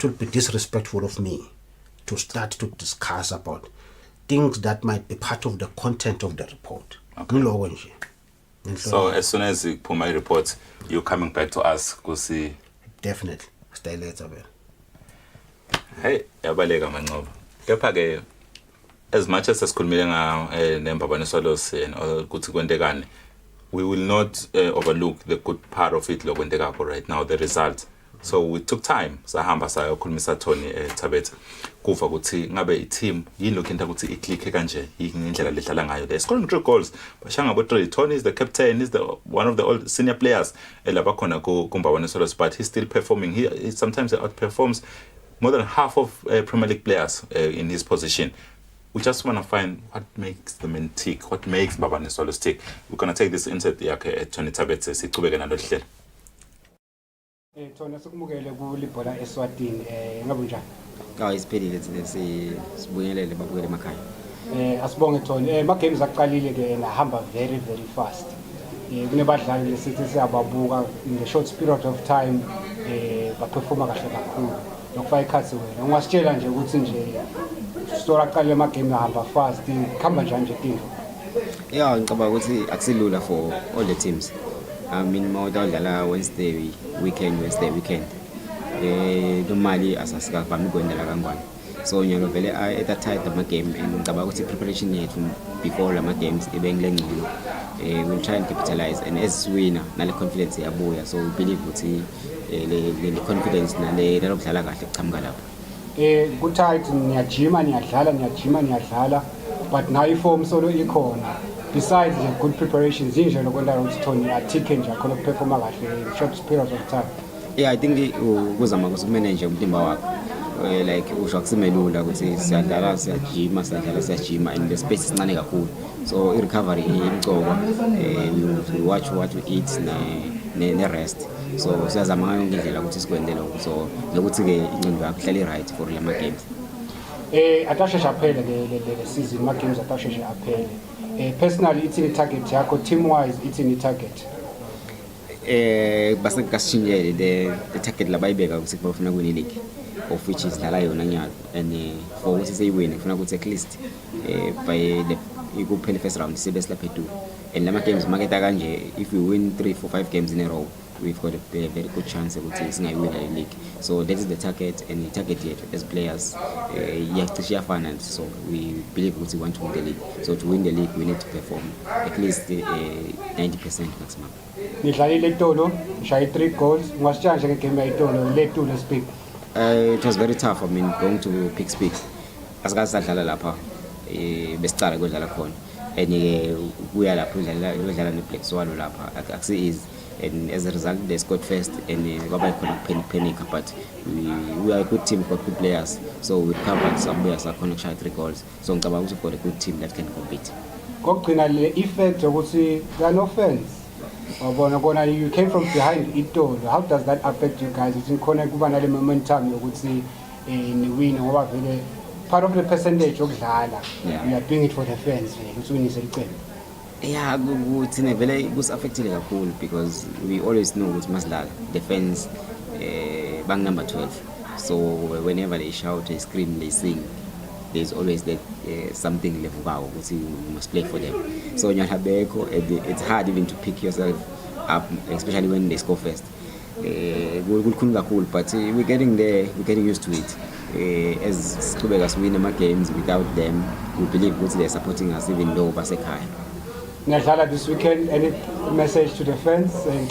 will be disrespectful of me to start to discuss about things that might be part of the content of the report ngiloko nje so as soon as you put my report you're coming back to us to see definitely stay later man hey yabaleka Mancoba kepha ke as much as esikhulumile nembabane Swallows ukuthi kwentekane we will not overlook the good part of it lokwentekako right now the result so we took time sahamba sayokhulumisa Tony Thabethe kufa ukuthi ngabe i-team yini lokho into ukuthi i-click kanje indlela ledlala ngayo they scoring 3 goals bashanga bo 3 Tony is the captain is the one of the old senior players elaba khona kumbabane Swallows but he's still performing he sometimes outperforms more than half of Premier League players in his position. We just want to find what makes the men tick, what makes Babane Swallows tick. We're going to take this insert yakhe Tony Thabethe siqhubeke nalo hlelo. Tony sikumukele ku Libhola Eswatini ngabe njani? Isiphelile sibuyelele babukele emakhaya. Asibonge Tony ma games aqalile ke lahamba very fast. Kunebadlali lesithi siyababuka in the short period of time baperforma kahle kakhulu. Nokufaka ikhathi wena ungasitshela nje ukuthi nje story aqale ama game ahamba fast khamba njani nje tinto. Yeah, ngicabanga ukuthi akusilula for all the teams. I mean mawudlala Wednesday weekend normally asasivami kwendela kangwane. So nyalo vele at that time ama game and ngicabanga ukuthi preparation yethu before lama games ibengile ngcono. We'll try and capitalize and as winner nale confidence yabuya, so we believe ukuthi le confidence nale lokudlala kahle kuchamuka lapho. Kuthight niyajima niyadlala but now iform solo ikhona. Besides the good preparations inje lokwenda ukuthi Tony athike nje akhona ukuperforma kahle in short period of time. Yeah, I think ukuzama ukumanage umtimba wakho. Like usho akusimelula ukuthi siyajima and the space is ncane kakhulu, so i-recovery imcoka, we watch what we eat ne rest, so siyazama ngayo yonke indlela ukuthi sikwende lokho, so nokuthi-ke ingqondo yakho ihlale right for lama games. Atasheshe aphele le season ma games atasheshe aphele. Personally ithini target yakho, team wise ithini target? Base kashinjele the target labayibeka ukuthi bafuna kwini league, of which is dlala yona nyalo, and for ukuthi seyiwine kufuna ukuthi at least by the ikuphele first round sibe silaphe 2, and lama games maketa kanje, if we win 3, 4, 5 games in a row we've got a very good chance ukuthi singayiwina le league. So that is the target, and the target yet as players iyafana, so we believe ukuthi we want to win the league. So to win the league we need to perform at least 90% maximum. Nidlalile eTolo, nishaye 3 goals, ngasitshanje ngegame yayiTolo le 2 le speak. It was very tough. I mean, going to Speak. Asikazi sadlala lapha besicala kodlala khona, and kuya lapho udlala neBlack Swallow lapha akusi easy, and as a result they scored first and kwaba khona panic, but we are a good team, got good players, so we covered somewhere sakhona ukushaya 3 goals, so ngicabanga ukuthi got a good team that can compete. Kokugcina le effect ukuthi there are no fans. You came from behind Itolo. How does that affect you guys? It's in khona kuba nale momentum yokuthi ni win ngoba vele part of the percentage yokudlala. You are doing it for the fans ukuthi winise iqembu. Yeah, kuthina vele kusaffectile kakhulu because we always know ukuthi masidlala the fans bang number 12. So whenever they shout, they scream, they sing, there's always that something levukayo ukuthi you must play for them. So it's hard even to pick yourself up, especially when they score first. But we're getting there, we're getting used to it. As Kubegas win my games without them, we believe that they're supporting us even though basekhaya. Niyadlala this weekend, any message to the fans? We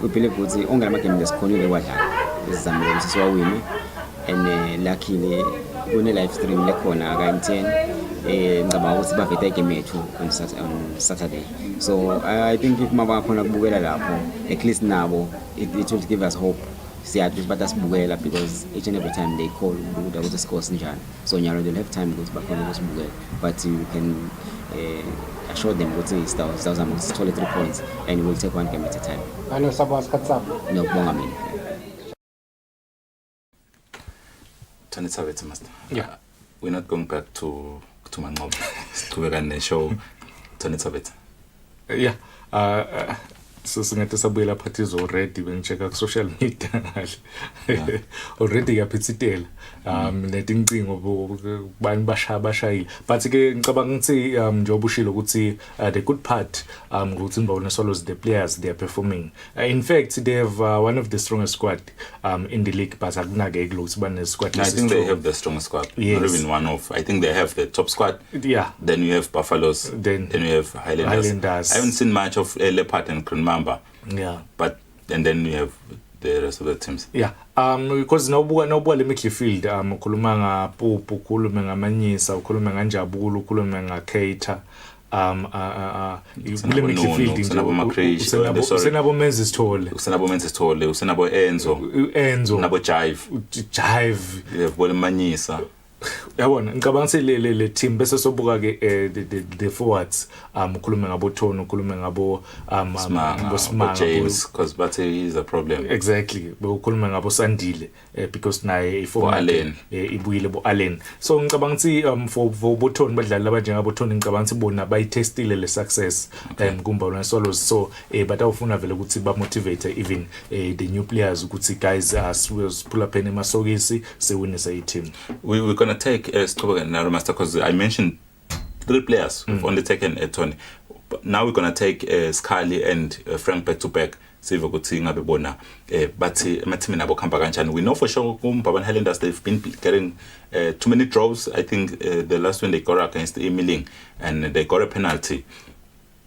believe that onke lama games lesikhonile kwadlala sizamile ukuthi siwawine, and luckily kune live stream lekhona ka-10 ngicabanga ukuthi baveta igame yethu on Saturday. So I think if mabakhona kubukela lapho, at least nabo it will give us hope. Siyadlula batasibukela because each and every time they call ukuthi score sinjani, so nyalo they'll have time ukuthi bakhona ukusibukela, but you can assure them ukuthi sizawuzama ukuthi sithole 3 points and we'll take one game at a time. I know sabona sikhatsapho. Ngiyabonga mina. Tanitsabethe master. Yeah. We're not going back to Manqobo. Siqhubeka ne-show Tanitsabethe. Yeah. So singathi sabuyela phathizo already bengicheka ku social media ngale. Already yaphithitela. Netincingo bani bashayile. But ke ngicabanga ukuthi njengoba ushilo ukuthi the good part ukuthi ngibona solos the players they are performing. In fact they have one of the strongest squad in the league, but akunake ukuthi bane squad. I think they have the strongest squad. Yes. Not even one of. I think they have the top squad. Yeah. Then you have Buffaloes. Then you have Highlanders. I haven't seen much of Leopard and Mamba. Yeah. And then you have the rest of the teams. Yeah. Because nobuka le midfield ukhuluma ngaPupu, ukhuluma ngaManyisa, ukhuluma ngaNjabulo, ukhuluma ngaKeita. Le midfield nje usenabo Menzi Sithole. Usenabo Enzo. Nabo Jive. You have Manyisa. yabona ngicabanga ukuthi le team bese sobuka ke the forwards ukhulume ngabo Tony ukhulume ngabo Smart James because but is a problem exactly bekukhulume ngabo Sandile because naye Allen ibuyile bo Allen so ngicabanga ukuthi for Tony badlali abanjengabo Tony ngicabanga ukuthi bona bayitestile le success kuMbabane Swallows so but awufuna vele ukuthi ba motivate even the new players ukuthi guys pull up emasokisi sewinisa i team. We're going to take now master because I mentioned 3 players who've only taken Tony. But now we're going to take Scully and Frank back to back. Siva ukuthi ngabe bona bathi emathimi nabo khamba kanjani. We know for sure uMbabane Highlanders they've been getting too many draws. I think the last one they got against Emeling and they got a penalty.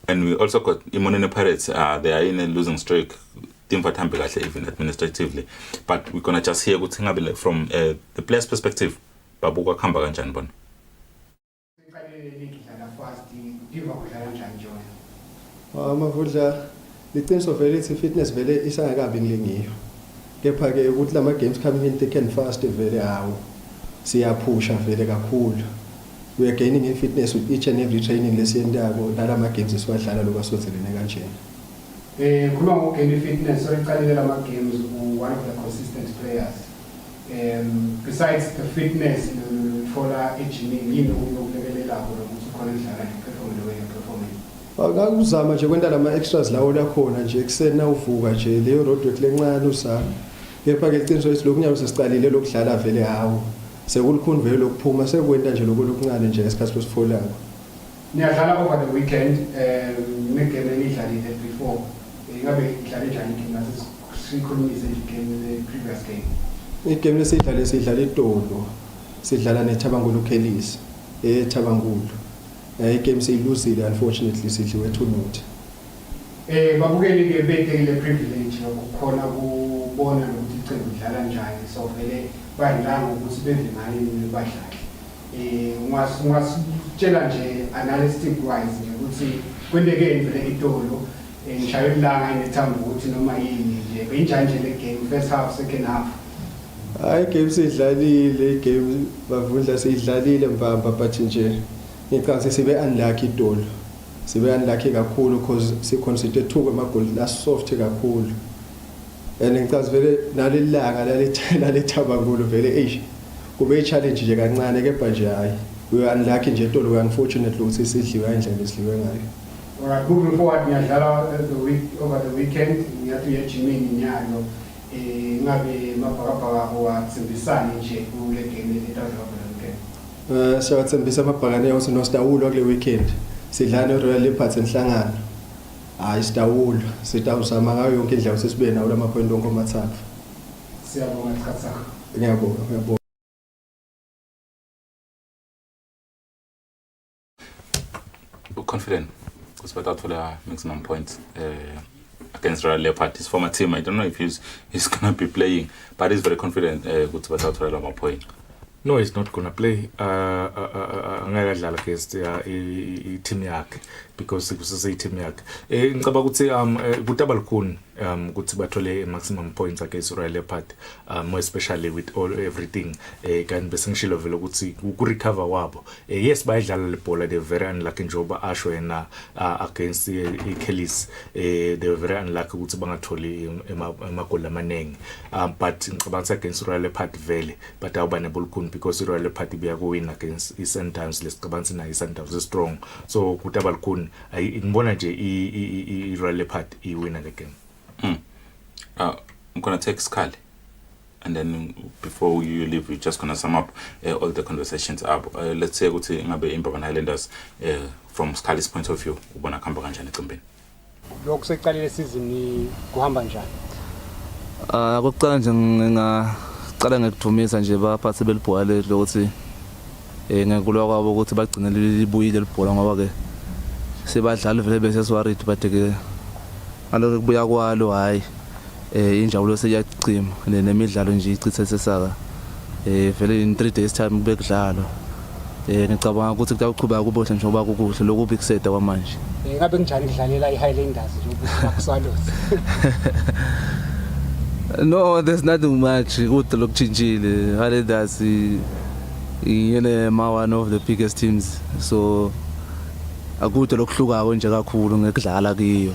And we also got Imonene Pirates. They are in a losing streak. Team for Tampa even administratively. But we're gonna just hear ukuthi ngabe from the players' perspective. Babuka khamba kanjani bona. Mavudla liqiniso vele ithi fitness vele isangakabi ngilengiyo. Kepha ke ukuthi lama games coming in thick and fast vele hawo siyaphusha vele kakhulu. We are gaining in fitness with each and every training lesiyendako nalama games esiwadlala lokasothelene kanjena. Kuma ngogain fitness so iqalile lama games one of the consistent players. Besides the fitness uthola ejimini yini okulekelela ukuthi khona idlala perform the way you performing. Akuzama nje kwenta lama extras lawo la khona nje eksena uvuka nje leyo roadwork lencane usama. Kepha ke iqiniso ukuthi lokunyalo sesiqalile lokudlala vele hawo. Sekulikhuni vele lokuphuma sekwenta nje lokuncane nje esikhathi sesifolayo. Niyadlala over the weekend negame enidlalile before ingabe idlala njani game nathi sikhulumise igame le previous game. Igame lesidlala iTolo. Sidlala neThabangulu Kelisi eThabangulu. Igame siyiluzile unfortunately sidliwe 2-0. Babukeli ke betekile privilege ukukhona kubona ukuthi iqembu lidlala njani so vele bayilanga ukuthi beve ngani badlali. Ungasitshela nje analytic wise nje ukuthi kwenteke vele iTolo ngishaye ilanga inethamba ukuthi noma yini nje benjani nje le game first half second half. Hayi game sidlalile game bavundla sidlalile mbamba but nje ngicabanga sibe unlucky iTolo. Sibe unlucky kakhulu because si conceded 2 kwamagoli la soft kakhulu. And ngicabanga vele nalilanga lalithabangulu vele kube challenge nje kancane kepha nje hayi we are unlucky nje iTolo unfortunately ukuthi sidliwe indlela esidliwe ngayo. Alright, moving forward ngiyadlala over the weekend ngiyathi ejimini nyalo ngabe mabhakabhaka watsembisana nje kule game letadlala weekend. Siyathembisa amabhakane ukuthi noStawulo kule weekend sidlala eRoyal Leopards enhlangano. Hayi Stawulo sitawuzama ngayo yonke indlela sesibe nawo lamapoint onke amathathu. Siyabonga isikhathi sakho. Ngiyabonga. Confident because without for the maximum points against Royal Leopard, his former team. I don't know if he's gonna be playing, but he's very confident good without for the point. No, he's not gonna play. Angakadlala against team yakhe because kusese team yakhe. Ngicabanga ukuthi kutabalukhuni ukuthi bathole maximum points against Royal Leopard, more especially with everything kanti bese ngishilo vele ukuthi ku recover wabo. Yes bayidlala le bhola they very unlucky njoba asho yena against iKellis. They were very unlucky ukuthi bangatholi emagoli amanengi. But ngicabanga ukuthi against Royal Leopard vele but awubane bolukhuni because Royal Leopard biya ku win against iSundowns lesicabanga na iSundowns is strong. So kutabalukhuni ngibona nje iRoyal Leopard iwina le game. I'm gonna take Scully, and then before you leave, we're just gonna sum up all the conversations up. Let's say ukuthi ngabe iMbabane Highlanders from Scully's point of view ubona khamba kanjani eqembeni. Lokho seqalile season kuhamba njani? Kokuqala nje ngingaqala ngekudumisa nje baphathi belibhola lethu ukuthi ngekulwa kwabo ukuthi bagcine libuyile libhola ngoba ke sebadlala vele bese siwaridi but ke aloko kubuya kwalo hayi injabulo seyacima nemidlalo nje ichithe sesaka vele in 3 days time kube kudlalo ngicabanga ukuthi kutaqhubeka kubohle njengoba kukuhle lokubi kuseda kwamanje. Ngabe kunjani kudlalela iHighlanders nje ukuthi bakuswalose? No, there's nothing much good lokuchinjile. Highlanders Ngiyele one of the biggest teams, so akude lokuhlukako nje kakhulu ngekudlala kiyo.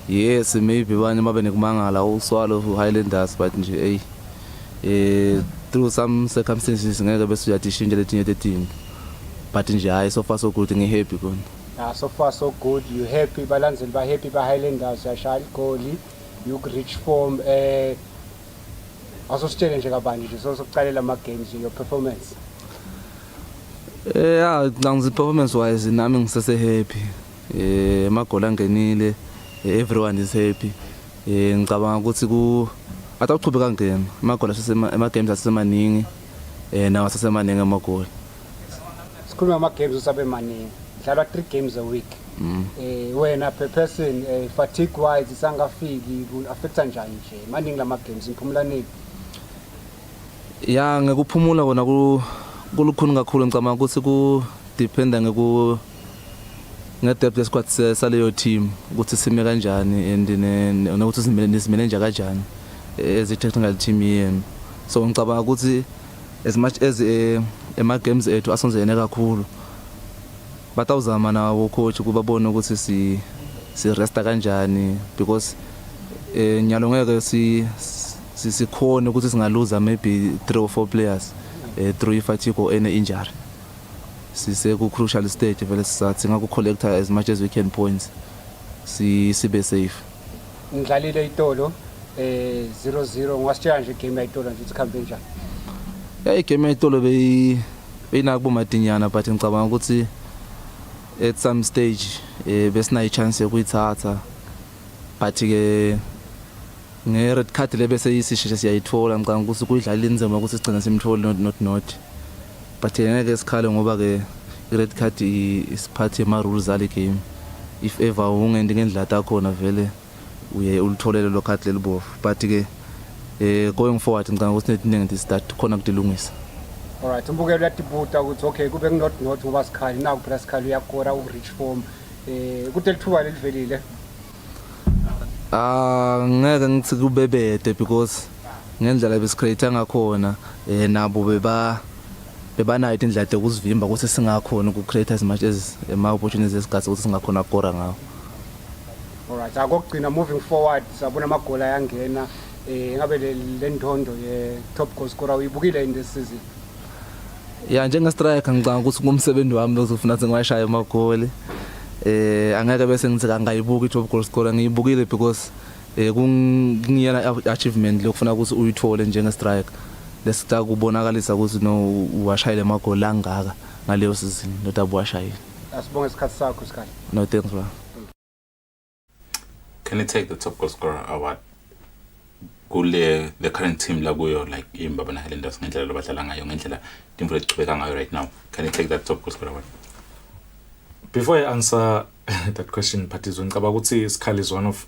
Yes, maybe banye babe nekumangala uSwallow Highlanders, but nje through some circumstances ngeke bese uyadishintsha letinye team. But nje hayi so far so good, ngihappy khona. So far so good, you happy, balanzeli ba happy ba Highlanders, yashaya igoli, you reach form, asositshele nje kabani nje sokuqalela ama games your performance. Yeah, ngangzi performance wise nami ngisase happy. Magoli angenile, everyone is happy. Ngicabanga ukuthi ataqhubeka ngena. Magoli ama games asemaningi, nawo asemaningi amagoli. Sikhuluma ama games usabe maningi. Dlalwa 3 games a week. Wena per person fatigue wise isangafiki affecta njani nje maningi lama games niphumula nini? Ya ngekuphumula kona kulukhuni kakhulu, ngicabanga ukuthi ku dependa ngedepth squad saleyo team ukuthi sime kanjani and nokuthi simele nje kanjani as a technical team yenu. So ngicabanga ukuthi as much as ema games ethu asonzene kakhulu, batawuzama nawo coach kuba bona ukuthi si resta kanjani, because nyalo ngeke sikhona ukuthi singaluza maybe 3 or 4 players through fatigue or any injury. Sise ku crucial stage vele sisathi ngaku collect as much as we can points sibe safe. Ngidlalile itolo 0-0 ngasitshela nje game yayitolo nje sikhambe njani. Yeah, igame yayitolo beyinakubo madinyana, but ngicabanga ukuthi at some stage besinayi chance yokuyithatha, but ke nge-red card le bese yisisheshe siyayithola. Ngicabanga ukuthi kuyidlala inzima ukuthi sigcina simthole not but ngeke sikhale ngoba ke i-red card is part yema rules ale game. If ever ungendi ngendlela takhona vele uye ulitholele lo card lelibovu, but ke going forward ngicabanga ukuthi nethi start khona kudilungisa. Alright, umbukelo yatibuta ukuthi okay kube not ngoba sikhali naku phela sikhali uyakora u-reach form kuthi lithuba lelivelile. Ngeke ngithi kube bede because ngendlela besikreate ngakhona nabo bebanayo indlela yokusivimba ukuthi singakhona ukukreate as much as ama opportunities esigasi ukuthi singakhona ukora ngawo. Alright, akugcina moving forward sabona amagola ayangena ngabe le ndondo ye top goal scorer uyibukile in this season. Yeah, njenge striker ngicanga ukuthi ngumsebenzi wami uzofuna sengiwashaya amagoli. Angeke bese ngithi kangayibuki top goal scorer, ngiyibukile because kungiyena achievement lokufuna ukuthi uyithole njenge striker. Lesita kubonakalisa ukuthi no uwashayile amagoli angaka ngaleyo season notabu washayile. Asibonge isikhathi sakho Sky. No thanks bro. Can you take the top goal scorer award? The current team la kuyo like imbaba na Highlanders ngendlela lobadlala ngayo ngendlela timfule lichubeka ngayo right now. Can you take that top goal scorer award? Before I answer that question, Patizwe, ngicabanga ukuthi Skhali is one of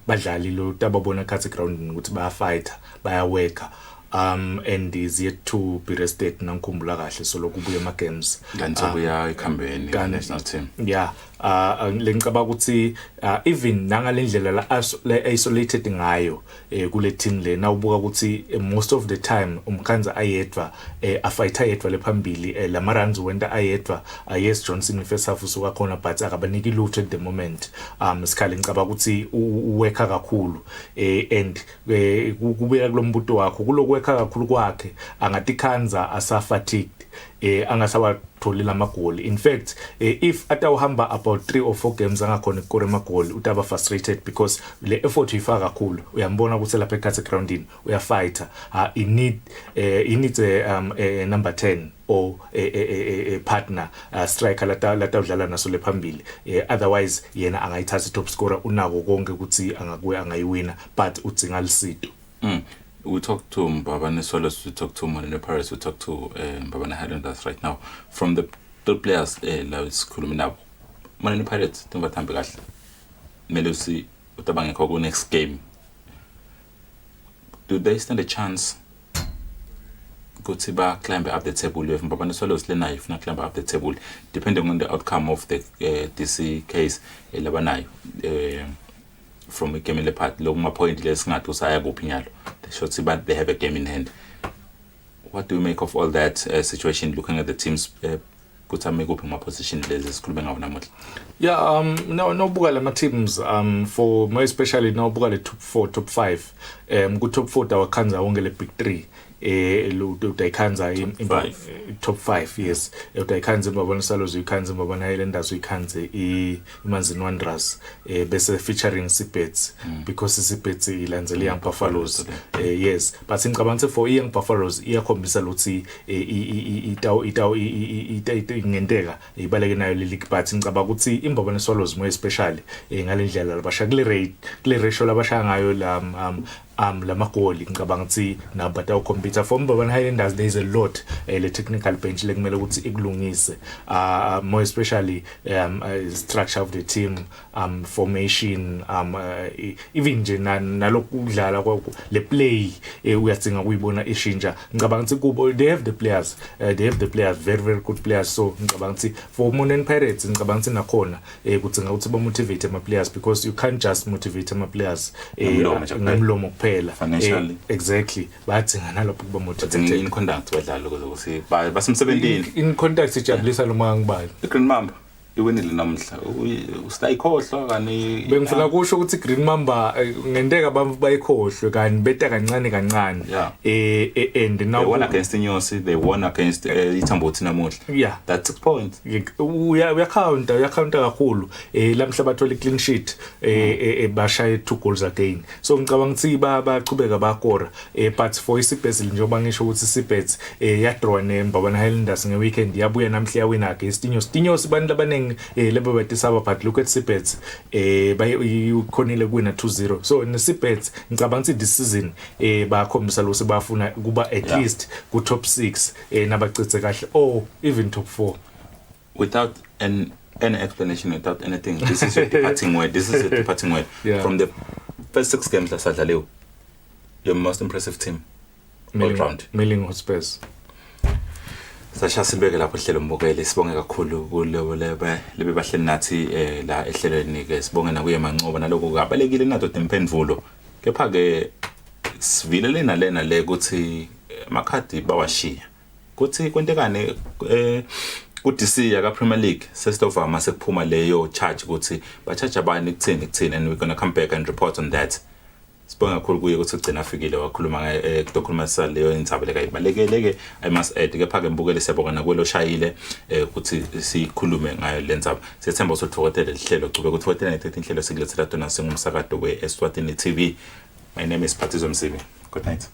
badlali lo tababona khatsi ground ukuthi bayafight, bayaweka. And is yet to be rested nangikhumbula kahle so lokubuya ama games kanti kuya ikhambeni national team. Yeah, lengicabanga ukuthi even nangalendlela la isolated ngayo kule team le nawubuka ukuthi most of the time umkhanza ayedwa afight ayedwa lephambili la maranzi wenta ayedwa. Yes, Johnson first half usuka khona but akabaniki lutho at the moment. Sikhali ngicabanga ukuthi uweka kakhulu and kubuya kulombuto wakho kulokweka kakhulu kwakhe angatikhanza asa fatigued angasawatholile amagoli. In fact if atawuhamba about 3 or 4 games angakhona ukukora amagoli utaba frustrated because le effort uyifaka kakhulu uyambona ukuthi lapha ekhasi groundini uyafighter. He needs a number 10 or a partner striker latawudlala naso lephambili. Otherwise yena angayithatha top scorer unako konke ukuthi angayiwina but udzinga lisito. We talk to Mbabane Swallows, we talk to Marine Paris, we talk to Mbabane Highlanders right now. From the top players, sikhuluma nabo. Marine Pirates, timbathambe kahle. Melusi utabange kwa next game. Do they stand a chance ukuthi ba climb up the table? If Mbabane Swallows lena ifuna climb up the table, depending on the outcome of the DC case, labanayo. From a game in the part, low point less not to say go pinyalo. They should see but they have a game in hand. what do you make of all that situation, looking at the teams kuthi ame kuphi ma-position lezi sikhulume ngawo namuhla? Yeah, no buka lama teams for more especially no buka le top 4 top 5 ku top 4 awakhanza wonke le big 3 utayikhanza top 5 yes utayikhanza imbabana Swallows uyikhanza imbabana Highlanders uyikhanze iManzini Wanderers bese featuring Sibets because Sibets ilandzela Young Buffaloes yes but ngicabanga for Young Buffaloes iyakhombisa ukuthi ingenteka ibaleke nayo le league but ngicabanga ukuthi imbabana Swallows more especially ngalendlela labasha kule ratio labasha ngayo lamagoli ngicabanga ukuthi nabo batawucompete for Mbabana Highlanders. There is a lot le technical bench lekumele ukuthi ikulungise more especially structure of the team, formation, even nje nalokudlala le play uyatsinga kuyibona ishintsha. Ngicabanga ukuthi kubo they have the players very very good players, so ngicabanga ukuthi for Mountain Pirates ngicabanga ukuthi nakhona kutsinga ukuthi ba motivate ama players because you can't just motivate ama players ngemlomo financially exactly bathi ngalapho kuba motivated in conduct badlala ukuthi basemsebenzini in conduct ijabulisa lo mangibali iGreen Mamba iwinile namhla usayikhohlwa kani bengifuna kusho ukuthi Green Mamba ngenteka bayikhohlwe kani beta kancane and now they won against Inyosi, they won against Itambothi namuhla. Yeah, that's 6 points. uya counter kakhulu lamhla bathola clean sheet bashaye 2 goals again, so ngicabanga ukuthi baqhubeka bakora but for isibhezile njengoba ngisho ukuthi isibhezi yadraw neMbabana Highlanders ngeweekend yabuya namhla yawina against Inyosi bantu labanengi lebo batisaba but look at Sibets bayikhonile kuwina 2-0, so neSibets ngicabanga ukuthi this season bakhombisa lo sebafuna kuba at least ku top 6 nabacitse kahle or even top 4 without any explanation, without anything. This is your departing word. Yeah. From the first 6 games lasadlaliwe, your most impressive team all round. Milling Hotspurs. Sasha Silbeke lapho hlelo mbokele sibonge kakhulu kuleyo lebe bahleli nathi la ehlelweni ke sibonge nakuye Mancoba naloko kabalekile nato tempendvulo kepha ke sivile lena le ukuthi amakhadi bawashiya kuthi kwentekane ku DC ya Premier League sesitovama sekuphuma leyo charge ukuthi ba charge abani kuthini and we're going to come back and report on that. Sibonga kakhulu kuye ukuthi ugcina afikile wakhuluma kutokhuluma leyo intsaba lekayibalekele I must add ke phake mbukele siyabonga nakwelo shayile ukuthi sikhulume ngayo lentsaba. Siyethemba ukuthi uthokotele lihlelo cube ukuthi wethe nethe inhlelo sikulethela tona singumsakazo we Eswatini TV. My name is Patizwe Msibi. Good night.